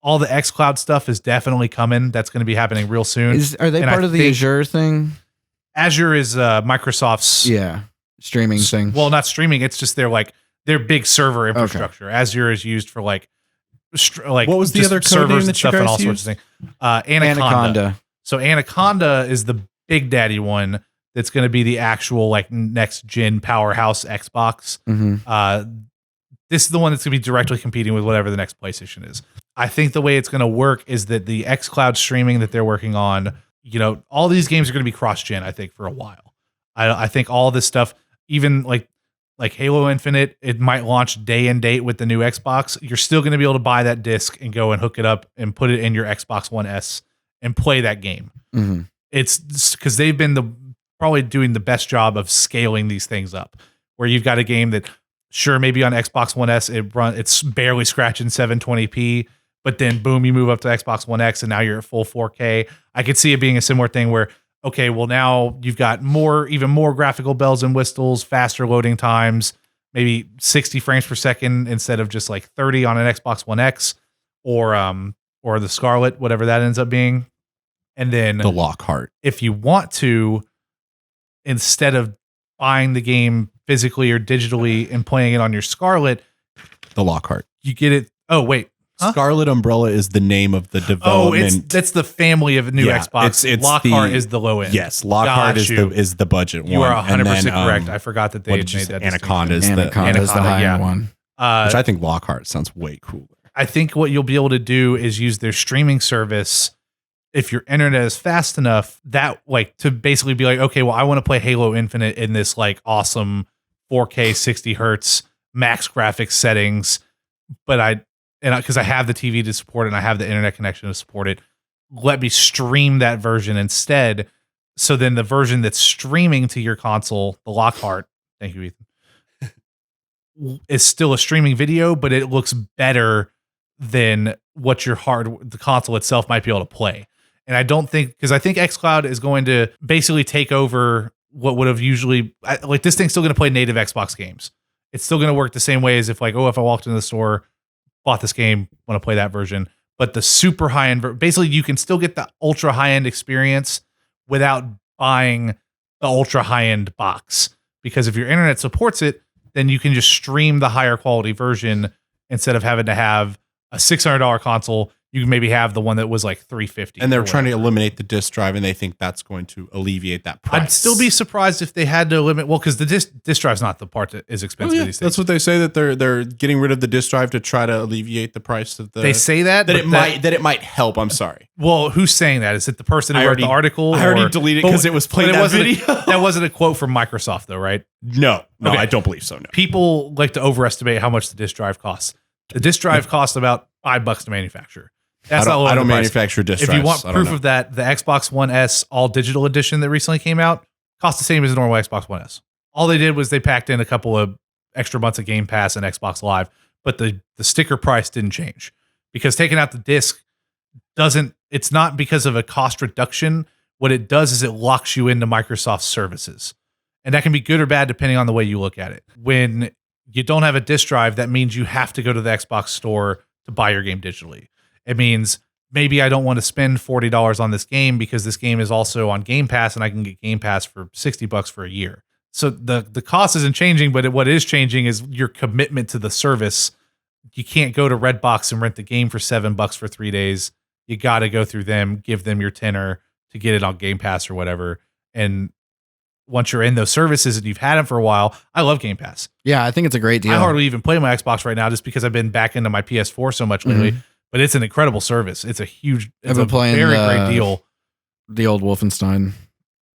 All the xCloud stuff is definitely coming. That's going to be happening real soon.
Are they
And
part
I
of the
think
Azure thing?
Azure is Microsoft's
Streaming thing.
well, not streaming. It's just their big server infrastructure. Azure is used for like
what was the
just
other code
servers
name
and
that you
stuff and
guys
all sorts of things. Anaconda. So Anaconda is the big daddy one. That's going to be the actual next gen powerhouse Xbox.
Mhm.
This is the one that's going to be directly competing with whatever the next PlayStation is. I think the way it's going to work is that the xCloud streaming that they're working on, all these games are going to be cross-gen, I think, for a while. I think all this stuff, even like Halo Infinite, it might launch day and date with the new Xbox. You're still going to be able to buy that disc and go and hook it up and put it in your Xbox One S and play that game.
Mhm.
It's because they've been probably doing the best job of scaling these things up, where you've got a game that, sure, maybe on Xbox One S it's barely scratching 720p, but then boom, you move up to Xbox One X and now you're at full 4K. I could see it being a similar thing where, okay, well now you've got even more graphical bells and whistles, faster loading times, maybe 60 frames per second instead of just 30 on an Xbox One X or the Scarlet, whatever that ends up being. And then
The Lockhart.
if you want to, instead of buying the game physically or digitally and playing it on your Scarlet,
The Lockhart.
you get it. Oh, wait. Huh?
Scarlet Umbrella is the name of the development.
that's the family of new Xbox.
It's
Lockhart is the low end.
Yes, Lockhart
Got
is the budget
You
one.
are 100%
And then,
correct. I forgot that they
what
had
did you
made
say?
that
Anaconda is
Anaconda is the
Anaconda,
higher
yeah.
one.
which I think Lockhart sounds way cooler.
I think what you'll be able to do is use their streaming service if your internet is fast enough, that like to basically be like, okay, well, I want to play Halo Infinite in this like awesome 4K 60 hertz max graphics settings, but because I have the TV to support it and I have the internet connection to support it, let me stream that version instead. So then the version that's streaming to your console, the Lockhart, thank you, Ethan, is still a streaming video, but it looks better than what the console itself might be able to play. And I don't think, because I think xCloud is going to basically take over what would have usually, like this thing's still going to play native Xbox games. It's still going to work the same way as if like, if I walked into the store, bought this game, want to play that version. But the super high end, basically you can still get the ultra high end experience without buying the ultra high end box. Because if your internet supports it, then you can just stream the higher quality version instead of having to have a $600 console. You can maybe have the one that was like $350.
And they're trying to eliminate the disk drive, and they think that's going to alleviate that price.
I'd still be surprised if they had to limit. Well, because the disk drive's not the part that is expensive. These days.
That's what they say, that they're getting rid of the disk drive to try to alleviate the price of the.
They say that
it might help. I'm sorry.
Well, who's saying that? Is it the person who wrote the article?
I already deleted it because it was playing that video.
That wasn't a quote from Microsoft, though, right?
No,
Okay.
I don't believe so. No.
People like to overestimate how much the disk drive costs. The disk drive costs about $5 to manufacture. That's not
I don't manufacture disk drives.
If you want proof of that, the Xbox One S All Digital Edition that recently came out cost the same as a normal Xbox One S. All they did was they packed in a couple of extra months of Game Pass and Xbox Live, but the sticker price didn't change because taking out the disc it's not because of a cost reduction. What it does is it locks you into Microsoft services. And that can be good or bad depending on the way you look at it. When you don't have a disc drive, that means you have to go to the Xbox store to buy your game digitally. It means maybe I don't want to spend $40 on this game because this game is also on Game Pass and I can get Game Pass for $60 for a year. So the cost isn't changing, but what is changing is your commitment to the service. You can't go to Redbox and rent the game for $7 for 3 days. You got to go through them, give them your tenner to get it on Game Pass or whatever. And once you're in those services and you've had them for a while, I love Game Pass.
Yeah, I think it's a great deal.
I hardly even play my Xbox right now just because I've been back into my PS4 so much lately. But it's an incredible service. It's a very great deal.
The old Wolfenstein.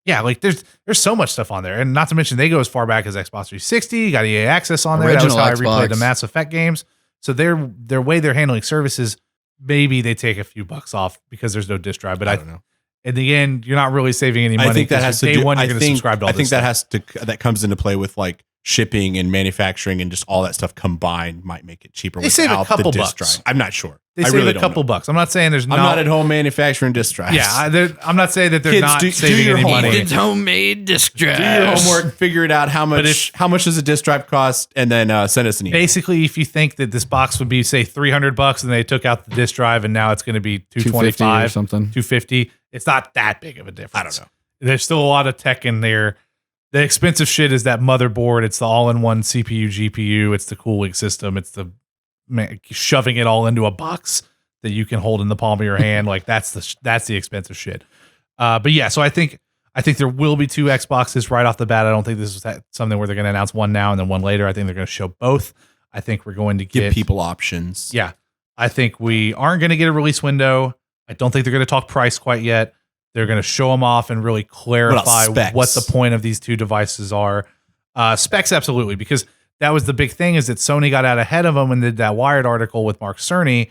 Yeah, like there's so much stuff on there. And not to mention they go as far back as Xbox 360. You got EA Access on there. That was how I replayed the Mass Effect games. So their way they're handling services, maybe they take a few bucks off because there's no disc drive. But I don't know. In the end, you're not really saving any money.
I think that has to
day
do,
one. You're going to subscribe to all this
stuff. That comes into play with like shipping and manufacturing and just all that stuff combined might make it cheaper.
They save a couple bucks.
Drive. I'm not sure.
They save a couple bucks. I'm not saying there's not.
I'm not at home manufacturing disc drives.
Yeah, I'm not saying that they're not saving any money.
It's homemade disc drives.
Do your homework. Figure it out. How much does a disc drive cost, and then send us an email.
Basically, if you think that this box would be say $300 and they took out the disc drive and now it's going to be $225
or something,
$250, it's not that big of a difference.
I don't know.
There's still a lot of tech in there. The expensive shit is that motherboard. It's the all-in-one CPU, GPU. It's the cooling system. It's the shoving it all into a box that you can hold in the palm of your hand. Like that's the expensive shit. But yeah, so I think there will be two Xboxes right off the bat. I don't think this is something where they're going to announce one now and then one later. I think they're going to show both. I think we're going to
give people options.
Yeah. I think we aren't going to get a release window. I don't think they're going to talk price quite yet. They're going to show them off and really clarify what the point of these two devices are. Specs, absolutely, because that was the big thing is that Sony got out ahead of them and did that Wired article with Mark Cerny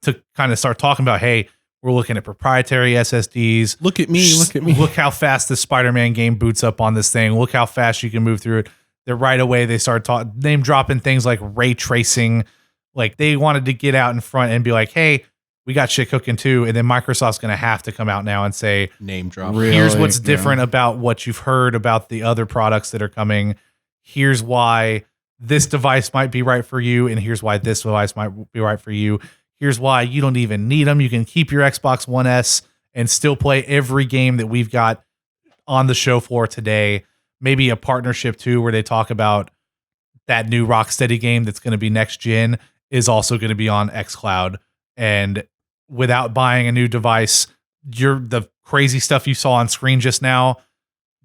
to kind of start talking about, hey, we're looking at proprietary SSDs.
Look at me.
Look how fast the Spider-Man game boots up on this thing. Look how fast you can move through it. Then right away they started name dropping things like ray tracing. Like they wanted to get out in front and be like, hey, we got shit cooking too. And then Microsoft's going to have to come out now and say,
name drop.
Here's what's different about what you've heard about the other products that are coming. Here's why this device might be right for you. And here's why this device might be right for you. Here's why you don't even need them. You can keep your Xbox One S and still play every game that we've got on the show floor today. Maybe a partnership too, where they talk about that new Rocksteady game that's going to be next gen is also going to be on xCloud. And without buying a new device, the crazy stuff you saw on screen just now,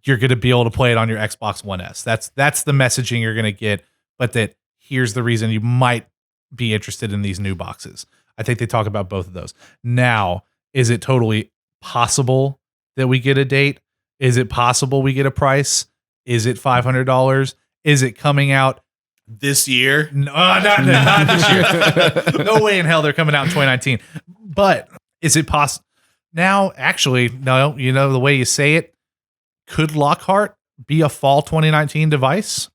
you're going to be able to play it on your Xbox One S. That's the messaging you're going to get. But that here's the reason you might be interested in these new boxes. I think they talk about both of those. Now, is it totally possible that we get a date? Is it possible we get a price? Is it $500? Is it coming out
this year?
No, not this year. No way in hell they're coming out in 2019. But is it possible? Now, actually, no, the way you say it, could Lockhart be a fall 2019 device?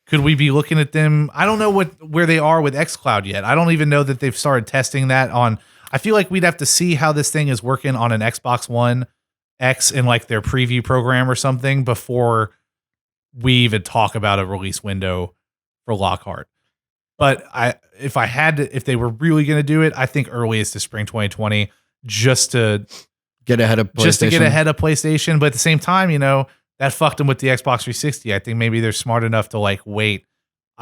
Could we be looking at them? I don't know where they are with xCloud yet. I don't even know that they've started testing that on. I feel like we'd have to see how this thing is working on an Xbox One X in like their preview program or something before we even talk about a release window for Lockhart. But if they were really going to do it, I think earliest is spring 2020, just to
get ahead of PlayStation.
But at the same time, that fucked them with the Xbox 360. I think maybe they're smart enough to like wait.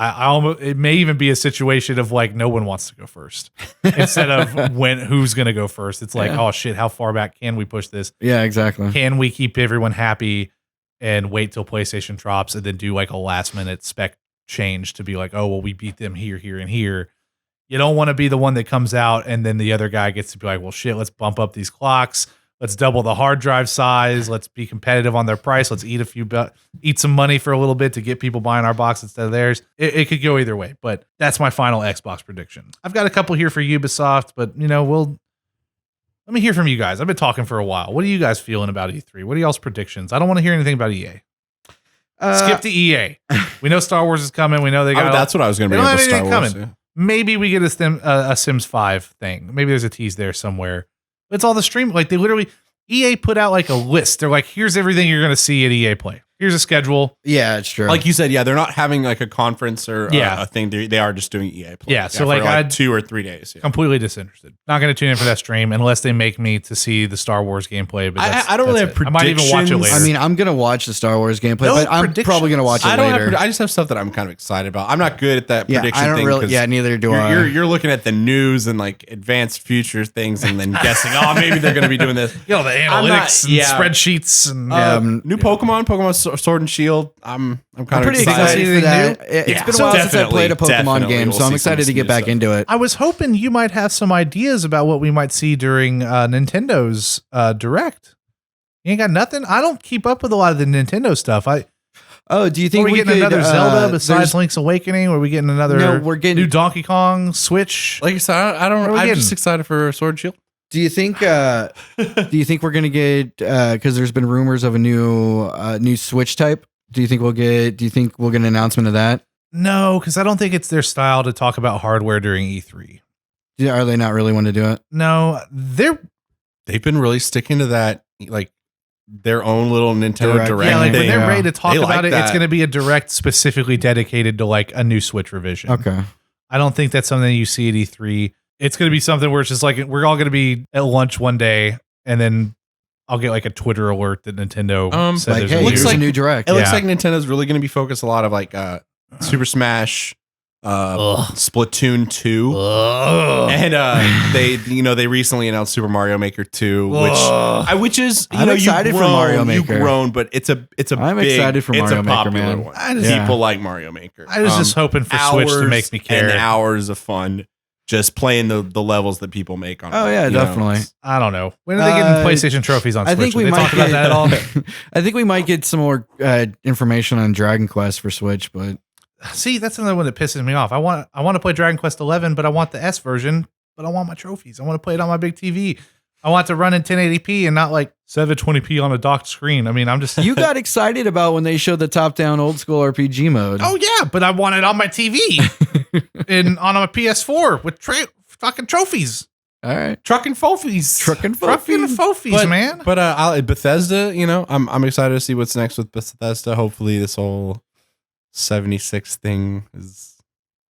It may even be a situation of like no one wants to go first instead of who's going to go first. It's like, oh shit, how far back can we push this?
Yeah, exactly.
Can we keep everyone happy and wait till PlayStation drops and then do like a last minute spec change to be like, oh, well, we beat them here, and here. You don't want to be the one that comes out and then the other guy gets to be like, well, shit, let's bump up these clocks. Let's double the hard drive size. Let's be competitive on their price. Let's eat some money for a little bit to get people buying our box instead of theirs. It could go either way, but that's my final Xbox prediction. I've got a couple here for Ubisoft, but let me hear from you guys. I've been talking for a while. What are you guys feeling about E3? What are y'all's predictions? I don't want to hear anything about EA. Skip to EA. We know Star Wars is coming. We know they got.
That's what I was going to bring up with Star Wars. Yeah.
Maybe we get a Sims 5 thing. Maybe there's a tease there somewhere. It's all the stream. Like EA put out like a list. They're like, here's everything you're going to see at EA Play. Here's a schedule.
Yeah, it's true.
Like you said, they're not having like a conference or a thing. They are just doing EA Play.
Yeah, so like I had
2 or 3 days. Yeah.
Completely disinterested. Not going to tune in for that stream unless they make me to see the Star Wars gameplay. But
I don't really have predictions.
I might even watch it later.
I mean, I'm going to watch the Star Wars gameplay, but I'm probably going to watch it later.
I just have stuff that I'm kind of excited about. I'm not good at that prediction thing.
Neither do I.
You're looking at the news and like advanced future things and then guessing, maybe they're going to be doing this.
The analytics and spreadsheets and
new Pokemon Sword and Shield. I'm
pretty excited for that. It's been a while since I played a Pokemon game, so I'm excited to get back into it.
I was hoping you might have some ideas about what we might see during Nintendo's Direct. You ain't got nothing? I don't keep up with a lot of the Nintendo stuff.
Do you think
we getting another Zelda besides Link's Awakening? Or are we getting another new Donkey Kong Switch?
Like I said, I'm just excited for Sword and Shield.
Do you think we're gonna get because there's been rumors of a new Switch type? Do you think we'll get an announcement of that?
No, because I don't think it's their style to talk about hardware during E3.
Are they not really want to do it?
No,
they've been really sticking to that, like their own little Nintendo Direct.
Yeah, like when they're ready to talk about it, it's going to be a Direct specifically dedicated to like a new Switch revision.
Okay.
I don't think that's something you see at E3. It's going to be something where it's just like we're all going to be at lunch one day and then I'll get like a Twitter alert that Nintendo said
like, hey, here's a new Direct.
It looks like Nintendo's really going to be focused a lot of like Super Smash, Splatoon 2, and they recently announced Super Mario Maker 2, which is
I'm excited for Mario Maker.
You've grown, but it's
excited for Mario Maker, man.
One. People like Mario Maker.
I was just hoping for Switch to make me care.
And hours of fun. Just playing the levels that people make on.
Oh yeah, definitely.
I don't know. When are they getting PlayStation trophies on Switch?
I think we might talk about that at all. I think we might get some more information on Dragon Quest for Switch, but
see, that's another one that pisses me off. I want to play Dragon Quest 11, but I want the S version, but I want my trophies. I want to play it on my big TV. I want to run in 1080p and not like 720p on a docked screen. I mean, I'm just
You got excited about when they showed the top-down old school RPG mode.
Oh yeah, but I want it on my TV and on my PS4 with fucking trophies.
All right,
trucking fofies, man.
But Bethesda, I'm excited to see what's next with Bethesda. Hopefully, this whole 76 thing is.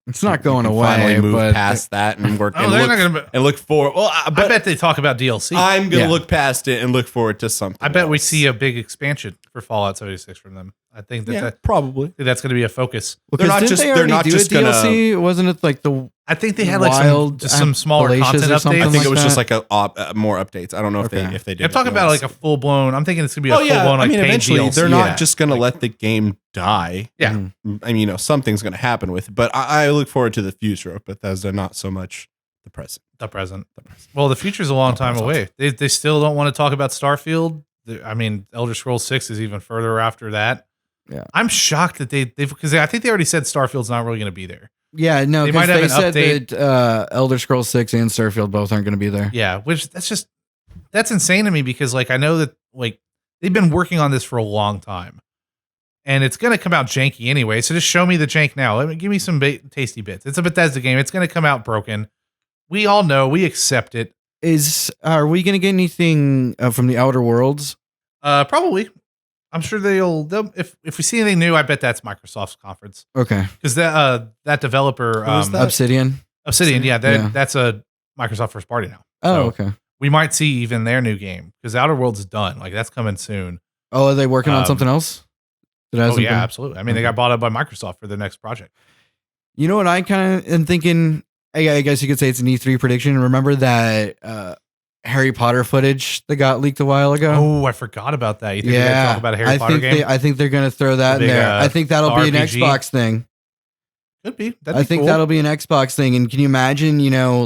It's not going away.
Finally move past that and work and look forward. Well,
I bet they talk about DLC.
I'm gonna look past it and look forward to something.
I bet
else.
we see a big expansion for Fallout 76 from them. I think that
probably
that's going to be a focus.
Well, they're not just gonna. DLC? Wasn't it like the?
I think they had like some smaller content updates.
I think it was just like more updates. I don't know if they did.
I'm talking about like a full blown. I'm thinking it's gonna be a full blown. Like
eventually
DLC.
They're not just gonna let the game die.
Yeah,
I mean, something's gonna happen with it. But I look forward to the future of Bethesda, not so much the present.
The present. Well, the future's a long time away. They still don't want to talk about Starfield. I mean, Elder Scrolls 6 is even further after that.
Yeah.
I'm shocked that they've because I think they already said Starfield's not really going to be there.
Yeah, no,
They
because
might have
they
an
said
update.
that Elder Scrolls 6 and Starfield both aren't going to be there.
Yeah, which that's insane to me because like I know that like they've been working on this for a long time. And it's going to come out janky anyway. So just show me the jank now. Give me some tasty bits. It's a Bethesda game. It's going to come out broken. We all know. We accept it.
Are we going to get anything from the Outer Worlds?
Probably. I'm sure they'll if we see anything new, I bet that's Microsoft's conference.
Okay.
Because that developer
Who's that?
Obsidian.
Yeah, that's a Microsoft first party now.
Oh,
So
okay.
we might see even their new game because Outer Worlds is done. Like that's coming soon.
Oh, are they working on something else?
Oh yeah, absolutely. I mean, they got bought up by Microsoft for their next project.
You know what I kind of am thinking? I guess you could say it's an E3 prediction. Remember that Harry Potter footage that got leaked a while ago?
Oh, I forgot about that. You think they're going to talk about a Harry Potter game?
I think they're going to throw that in there. I think that'll be an
RPG?
Xbox thing.
Could be.
I think that'll be an Xbox thing. And can you imagine,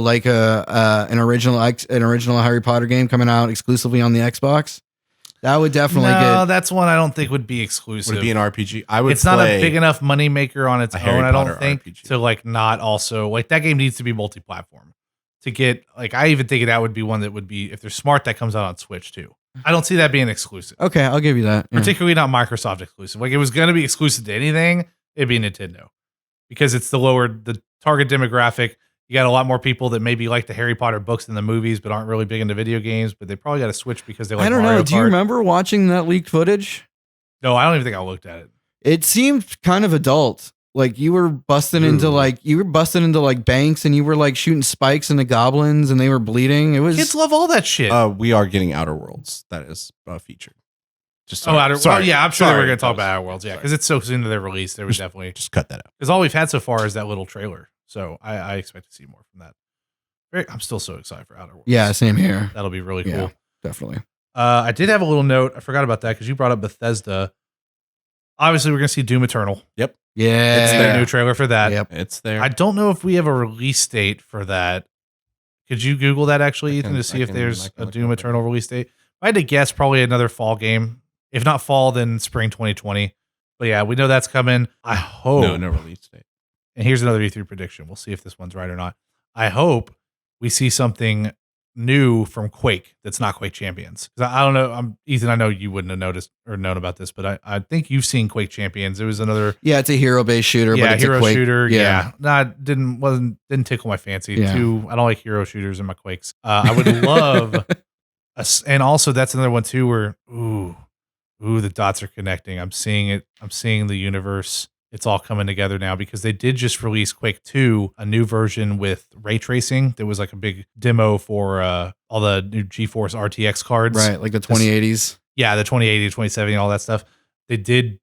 like an original Harry Potter game coming out exclusively on the Xbox? That would definitely
No, that's one I don't think would be exclusive.
Would it be an RPG? I would.
It's not a big enough money maker on its
Harry
own, I don't
Potter
think,
RPG.
to like not also like that game needs to be multi-platform to get like I even think that would be one that would be if they're smart that comes out on Switch too. I don't see that being exclusive.
Okay, I'll give you that. Yeah.
Particularly not Microsoft exclusive. Like it was going to be exclusive to anything, it'd be Nintendo because it's the target demographic. You got a lot more people that maybe like the Harry Potter books than the movies, but aren't really big into video games. But they probably got to switch because they like.
I don't
Mario
know. Do you
Kart.
remember watching that leaked footage?
No, I don't even think I looked at it.
It seemed kind of adult. Like you were busting into banks and you were like shooting spikes into goblins and they were bleeding. It was
Kids love all that shit.
We are getting Outer Worlds. That is featured. Just
Outer.
sorry.
Well, yeah, I'm sure
Sorry.
we're going to talk about Outer Worlds. Yeah, because it's so soon to their release. There was definitely
Just cut that out.
because all we've had so far is that little trailer. So I expect to see more from that. I'm still so excited for Outer Worlds.
Yeah, same here.
That'll be really
Yeah.
cool.
Definitely.
I did have a little note. I forgot about that because you brought up Bethesda. Obviously, we're going to see Doom Eternal.
Yep.
Yeah.
It's the new trailer for that.
Yep.
It's there.
I don't know if we have a release date for that. Could you Google that actually, Ethan, to see if there's a Doom Eternal release date? If I had to guess, probably another fall game. If not fall, then spring 2020. But yeah, we know that's coming. I hope.
No release date.
And here's another E3 prediction. We'll see if this one's right or not. I hope we see something new from Quake that's not Quake Champions. 'Cause I don't know. Ethan, I know you wouldn't have noticed or known about this, but I think you've seen Quake Champions. It was another
Yeah, it's a hero-based shooter.
yeah,
but it's
hero
a Quake.
shooter.
Yeah.
Yeah. No, didn't tickle my fancy.
Yeah.
I don't like hero shooters in my Quakes. I would love and also that's another one too where ooh, the dots are connecting. I'm seeing it. I'm seeing the universe. It's all coming together now because they did just release Quake 2, a new version with ray tracing. There was like a big demo for all the new GeForce RTX cards.
Right, like the 2080s.
Yeah, the 2080, 2070, all that stuff. That did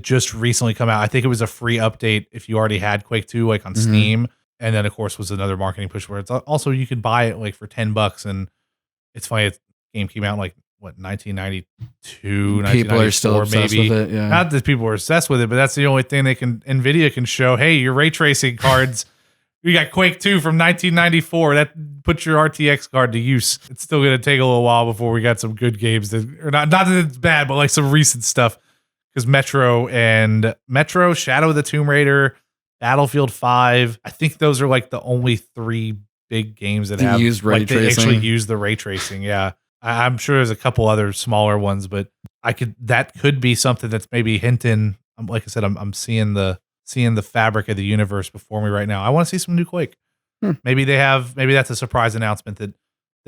just recently come out. I think it was a free update if you already had Quake 2 like on
Mhm.
Steam. And then of course was another marketing push where it's also you could buy it like for $10 and it's funny, the game came out in like what 1992,
People are still obsessed
maybe.
with it. Yeah.
Not that people are obsessed with it, but that's the only thing Nvidia can show. Hey, your ray tracing cards, you got Quake 2 from 1994. That puts your RTX card to use. It's still going to take a little while before we got some good games or not that it's bad, but like some recent stuff. Because Metro, Shadow of the Tomb Raider, Battlefield 5, I think those are like the only 3 big games that have
use ray
like, they
tracing.
actually use the ray tracing. Yeah. I'm sure there's a couple other smaller ones, but that could be something that's maybe hinting. Like I said, I'm seeing the fabric of the universe before me right now. I want to see some new Quake. Maybe that's a surprise announcement that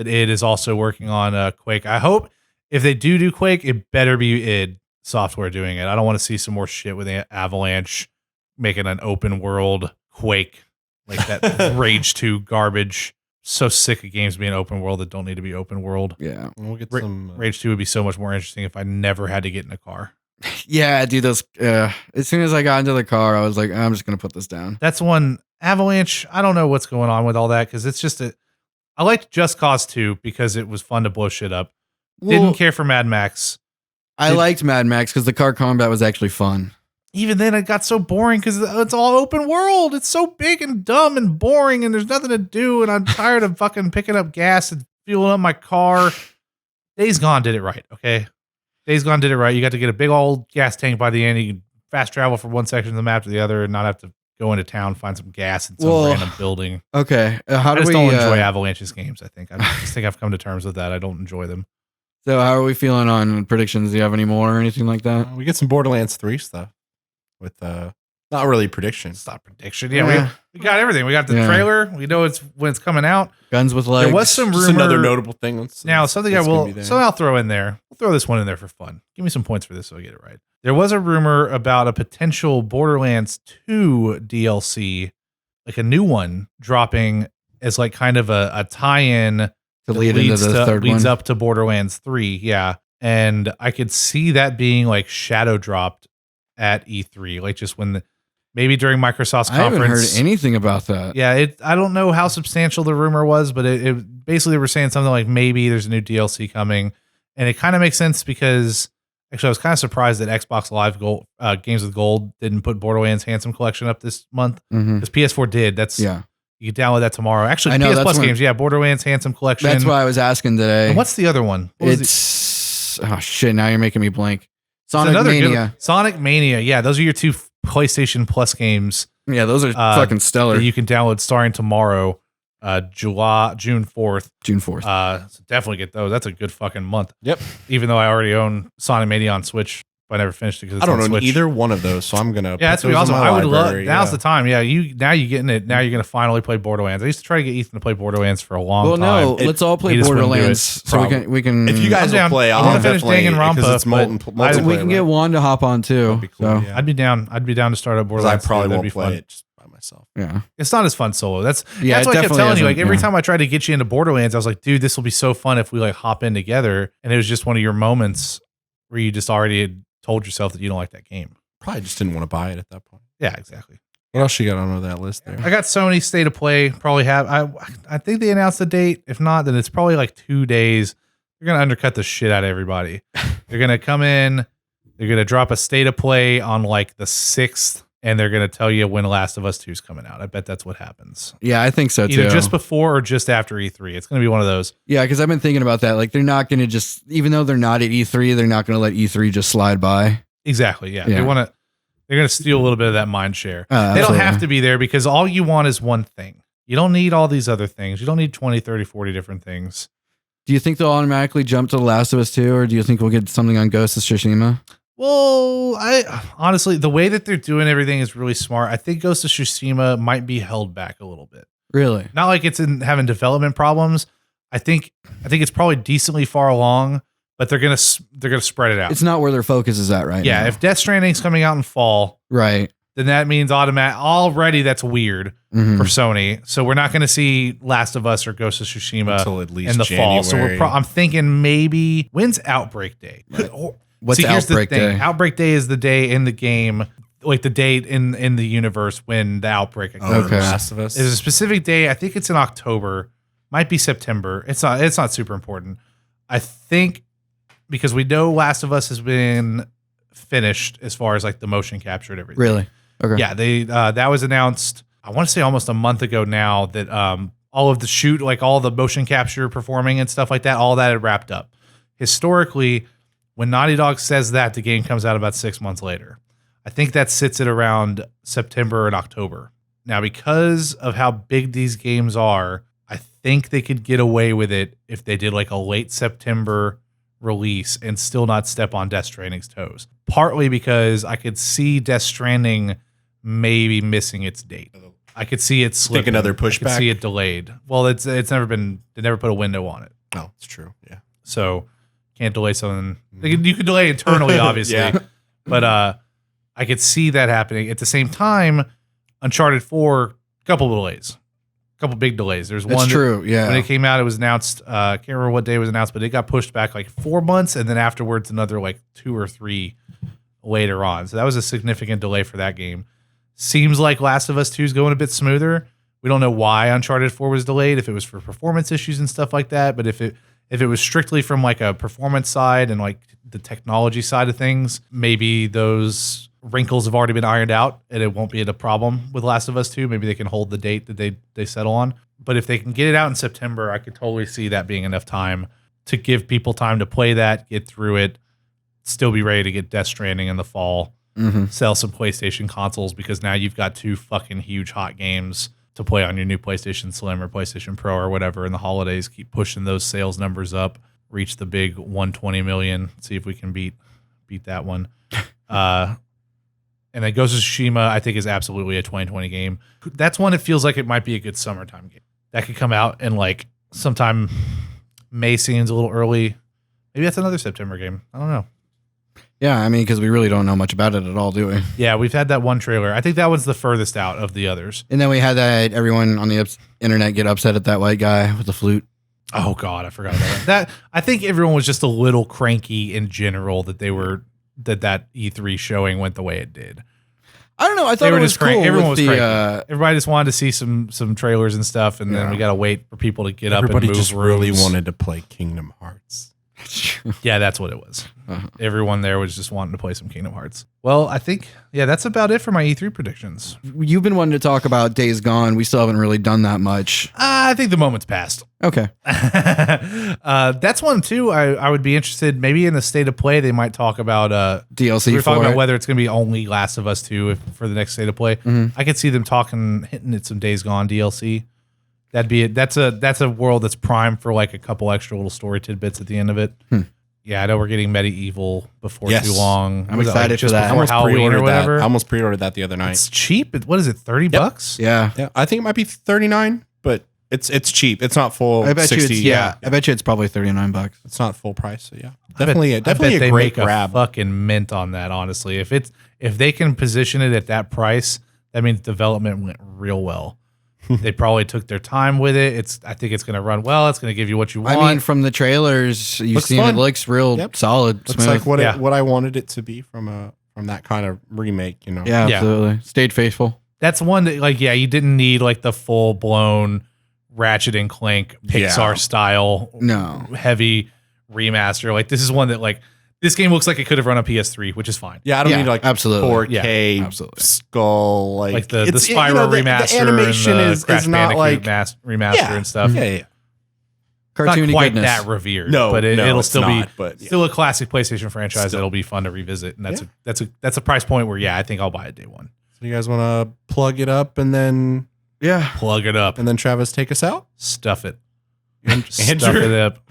id is also working on Quake. I hope if they do Quake, it better be id Software doing it. I don't want to see some more shit with Avalanche making an open world Quake like that Rage 2 garbage. So sick of games being open world that don't need to be open world.
Yeah.
We'll get some.
Rage 2 would be so much more interesting if I never had to get in a car.
Yeah, dude, those as soon as I got into the car, I was like, I'm just gonna put this down.
That's one Avalanche. I don't know what's going on with all that because it's just I liked Just Cause 2 because it was fun to blow shit up. Didn't care for Mad Max.
I liked Mad Max because the car combat was actually fun.
even then it got so boring because it's all open world. It's so big and dumb and boring, and there's nothing to do. And I'm tired of fucking picking up gas and fueling up my car. Days Gone did it right. Okay. Days Gone did it right. You got to get a big old gas tank by the end. You can fast travel from one section of the map to the other and not have to go into town, find some gas in some random building.
Okay.
I just don't enjoy Avalanche's games, I think. I just think I've come to terms with that. I don't enjoy them.
So how are we feeling on predictions? Do you have any more or anything like that?
We get some Borderlands 3 stuff with not really predictions.
It's not prediction. Yeah, we got everything. We got the trailer. We know it's when it's coming out.
Guns with legs.
There was some rumor.
Just another notable thing.
Something I'll throw in there. We'll throw this one in there for fun. Give me some points for this so I get it right. There was a rumor about a potential Borderlands 2 DLC, like a new one dropping as like kind of a tie-in
to lead into the third one.
Leads up to Borderlands 3. Yeah. And I could see that being like shadow dropped at E3, like just when maybe during Microsoft's conference.
I haven't heard anything about that.
Yeah, I don't know how substantial the rumor was, but it basically were saying something like maybe there's a new DLC coming, and it kind of makes sense because actually I was kind of surprised that Xbox Live Gold, Games with Gold didn't put Borderlands Handsome Collection up this month because PS4 did. You can download that tomorrow. Actually, PS Plus games, Borderlands Handsome Collection.
That's why I was asking today.
And what's the other one?
Oh shit! Now you're making me blank. Sonic Mania.
Sonic Mania. Yeah, those are your two PlayStation Plus games.
Yeah, those are fucking stellar.
That you can download starting tomorrow, June 4th.
June 4th.
So definitely get those. That's a good fucking month.
Yep.
Even though I already own Sonic Mania on Switch, but I never finished it because
I don't own either one of those, so I'm gonna.
Yeah, that's gonna be awesome. I would love. Now's the time. Yeah, now you're getting it. Now you're gonna finally play Borderlands. I used to try to get Ethan to play Borderlands for a long time.
Well, no, let's all play Borderlands so we can.
If you guys will play, I'll
finish Danganronpa
because it's multiplayer.
We can get Juan to hop on too.
That'd be cool,
I'd be down. I'd be down to start up Borderlands.
I probably won't play it just by myself.
Yeah,
it's not as fun solo. That's why I kept telling you. Like every time I tried to get you into Borderlands, I was like, dude, this will be so fun if we like hop in together. And it was just one of your moments where you just already had told yourself that you don't like that game.
Probably just didn't want to buy it at that point.
Yeah, exactly.
What else you got on that list there?
I got Sony State of Play. Probably have. I think they announced the date. If not, then it's probably like 2 days. They're gonna undercut the shit out of everybody. They're gonna come in. They're gonna drop a State of Play on like the 6th, and they're gonna tell you when Last of Us 2 is coming out. I bet that's what happens.
Yeah, I think so too.
Either just before or just after E3. It's gonna be one of those.
Yeah, because I've been thinking about that. Like they're not gonna just, even though they're not at E3, they're not gonna let E3 just slide by.
Exactly. Yeah. They're going to steal a little bit of that mind share. They don't have to be there because all you want is one thing. You don't need all these other things. You don't need 20, 30, 40 different things.
Do you think they'll automatically jump to The Last of Us 2, or do you think we'll get something on Ghost of Tsushima?
Well, I honestly, the way that they're doing everything is really smart. I think Ghost of Tsushima might be held back a little bit.
Really?
Not like it's having development problems. I think it's probably decently far along, but they're gonna spread it out.
It's not where their focus is at right now.
Yeah, if Death Stranding's coming out in fall,
right,
then that means already that's weird for Sony. So we're not going to see Last of Us or Ghost of Tsushima
until at least
in the
January.
fall. So I'm thinking maybe when's Outbreak Day?
What's Outbreak Day?
Outbreak Day is the day in the game, like the date in the universe when the outbreak occurs.
Okay.
Last of Us.
There's a specific day. I think it's in October. Might be September. It's not super important. I think because we know Last of Us has been finished as far as like the motion capture and everything.
Really? Okay.
Yeah, they that was announced. I want to say almost a month ago now that all of the shoot, like all the motion capture performing and stuff like that, all that had wrapped up. Historically, when Naughty Dog says that, the game comes out about 6 months later. I think that sits at around September and October. Now, because of how big these games are, I think they could get away with it if they did like a late September release and still not step on Death Stranding's toes. Partly because I could see Death Stranding maybe missing its date. I could see it slipping.
Think another pushback.
I could see it delayed. Well, it's never been. They never put a window on it.
Oh, it's true. Yeah.
So can't delay something. You could delay internally, obviously.
Yeah.
But I could see that happening. At the same time, Uncharted 4, couple of delays. Couple big delays. There's one.
That's true. Yeah.
When it came out, it was announced. Can't remember what day it was announced, but it got pushed back like 4 months, and then afterwards another like 2 or 3 later on. So that was a significant delay for that game. Seems like Last of Us 2 is going a bit smoother. We don't know why Uncharted 4 was delayed. If it was for performance issues and stuff like that, but if it was strictly from like a performance side and like the technology side of things, maybe those wrinkles have already been ironed out and it won't be a problem with Last of Us 2. Maybe they can hold the date that they settle on. But if they can get it out in September, I could totally see that being enough time to give people time to play that, get through it, still be ready to get Death Stranding in the fall, sell some PlayStation consoles, because now you've got 2 fucking huge hot games to play on your new PlayStation Slim or PlayStation Pro or whatever in the holidays. Keep pushing those sales numbers up, reach the big 120 million, see if we can beat that one. And then Ghost of Tsushima, I think, is absolutely a 2020 game. That's one that feels like it might be a good summertime game. That could come out in like sometime. May seems a little early. Maybe that's another September game. I don't know.
Yeah, I mean, because we really don't know much about it at all, do we?
Yeah, we've had that one trailer. I think that was the furthest out of the others.
And then we had that everyone on the internet get upset at that white guy with the flute.
Oh God, I forgot about that. I think everyone was just a little cranky in general that that E3 showing went the way it did.
I don't know. I thought it was cool.
Everyone was cranky. Everybody just wanted to see some trailers and stuff, and then we got to wait for people to get up and move.
Everybody just really wanted to play Kingdom Hearts.
Yeah, that's what it was. Everyone there was just wanting to play some Kingdom Hearts. Well, I think, that's about it for my E3 predictions.
You've been wanting to talk about Days Gone. We still haven't really done that much.
I think the moment's passed.
Okay.
That's one too. I would be interested. Maybe in the state of play, they might talk about
DLC.
We're talking about whether it's going to be only Last of Us 2 for the next state of play. I could see them hitting at some Days Gone DLC. That'd be it. That's a world that's primed for like a couple extra little story tidbits at the end of it. Yeah, I know we're getting Medieval before too long.
I'm excited for that.
Before Halloween or whatever.
I almost pre-ordered that the other night.
It's cheap. What is it? $30?
Yeah.
I think it might be $39, but it's cheap. It's not full.
I bet
60,
you it's, I bet you it's probably $39.
It's not full price. So yeah, definitely a
they
great
make
grab.
A fucking mint on that. Honestly, if they can position it at that price, that means development went real well. They probably took their time with it. I think it's going to run well. It's going to give you what you want.
I mean, from the trailers you've seen, it looks real solid.
Looks like what I wanted it to be from that kind of remake. You know.
Yeah, absolutely. Stayed faithful.
That's one that you didn't need like the full blown Ratchet and Clank Pixar style heavy remaster. Like this is one that like. This game looks like it could have run on PS3, which is fine.
Yeah, I don't need like
absolutely
4K skull like
the Spyro remaster.
The animation
and the
is
Crash
not like
remaster and stuff.
Yeah.
Cartoony
not quite
goodness.
that revered.
No,
but it'll still
not,
be
but
still a classic PlayStation franchise that'll be fun to revisit. And that's a price point where I think I'll buy it day one.
So you guys want to plug it up and then
plug it up
and then Travis take us out?
Stuff it.
Stuff
it up.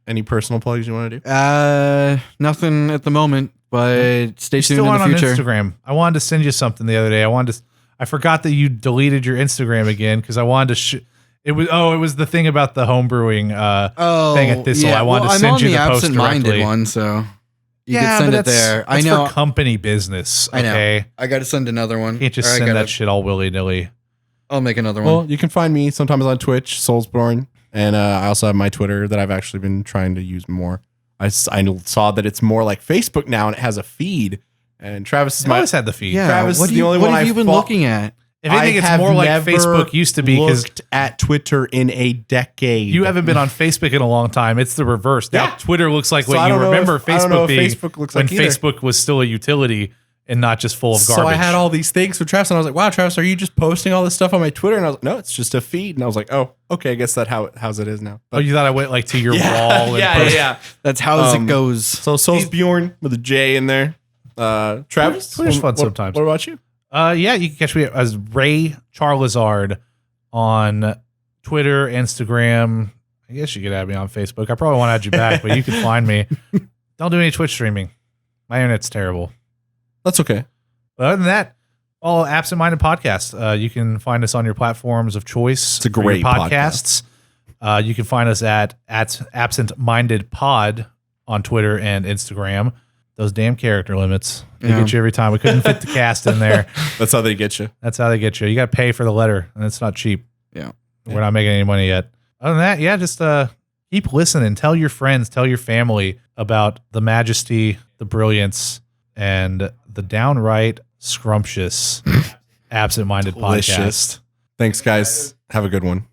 Any personal plugs you want to do?
Nothing at the moment, but stay tuned in the future.
On Instagram. I wanted to send you something the other day. I forgot that you deleted your Instagram again because I wanted to. It was the thing about the homebrewing thing at Thistle. I wanted to send you the post directly.
I'm on the absent-minded one, so you can send it there.
I know for company business. Okay?
I know. I got to send another one.
You can't just send that shit all willy nilly.
I'll make another one.
Well, you can find me sometimes on Twitch, Soulsborne. And I also have my Twitter that I've actually been trying to use more. I saw that it's more like Facebook now, and it has a feed. And Travis is
always had the feed.
Yeah,
Travis is the only one.
What have you been looking at?
If anything, it's more like Facebook used to be.
Looked at Twitter in a decade.
You haven't been on Facebook in a long time. It's the reverse. Now Twitter looks like what you remember Facebook being when Facebook was still a utility and not just full of garbage.
So I had all these things for Travis, and I was like, wow, Travis, are you just posting all this stuff on my Twitter? And I was like, no, it's just a feed. And I was like, oh, okay, I guess that's how it is now. But,
you thought I went like to your wall?
Yeah.
That's how it goes.
So Soulsbjorn with a J in there. Travis?
Twitter's fun sometimes.
What about you?
You can catch me as Ray Charlizard on Twitter, Instagram. I guess you could add me on Facebook. I probably want to add you back, but you can find me. Don't do any Twitch streaming. My internet's terrible.
That's okay.
But other than that, all Absent Minded Podcasts. You can find us on your platforms of choice.
It's a great
podcasts. You can find us at Absent Minded Pod on Twitter and Instagram. Those damn character limits. They get you every time. We couldn't fit the cast in there.
That's how they get you.
That's how they get you. You got to pay for the letter, and it's not cheap.
Yeah.
We're not making any money yet. Other than that, just keep listening. Tell your friends, tell your family about the majesty, the brilliance, and the downright scrumptious Absent Minded Podcast.
Thanks, guys. Have a good one.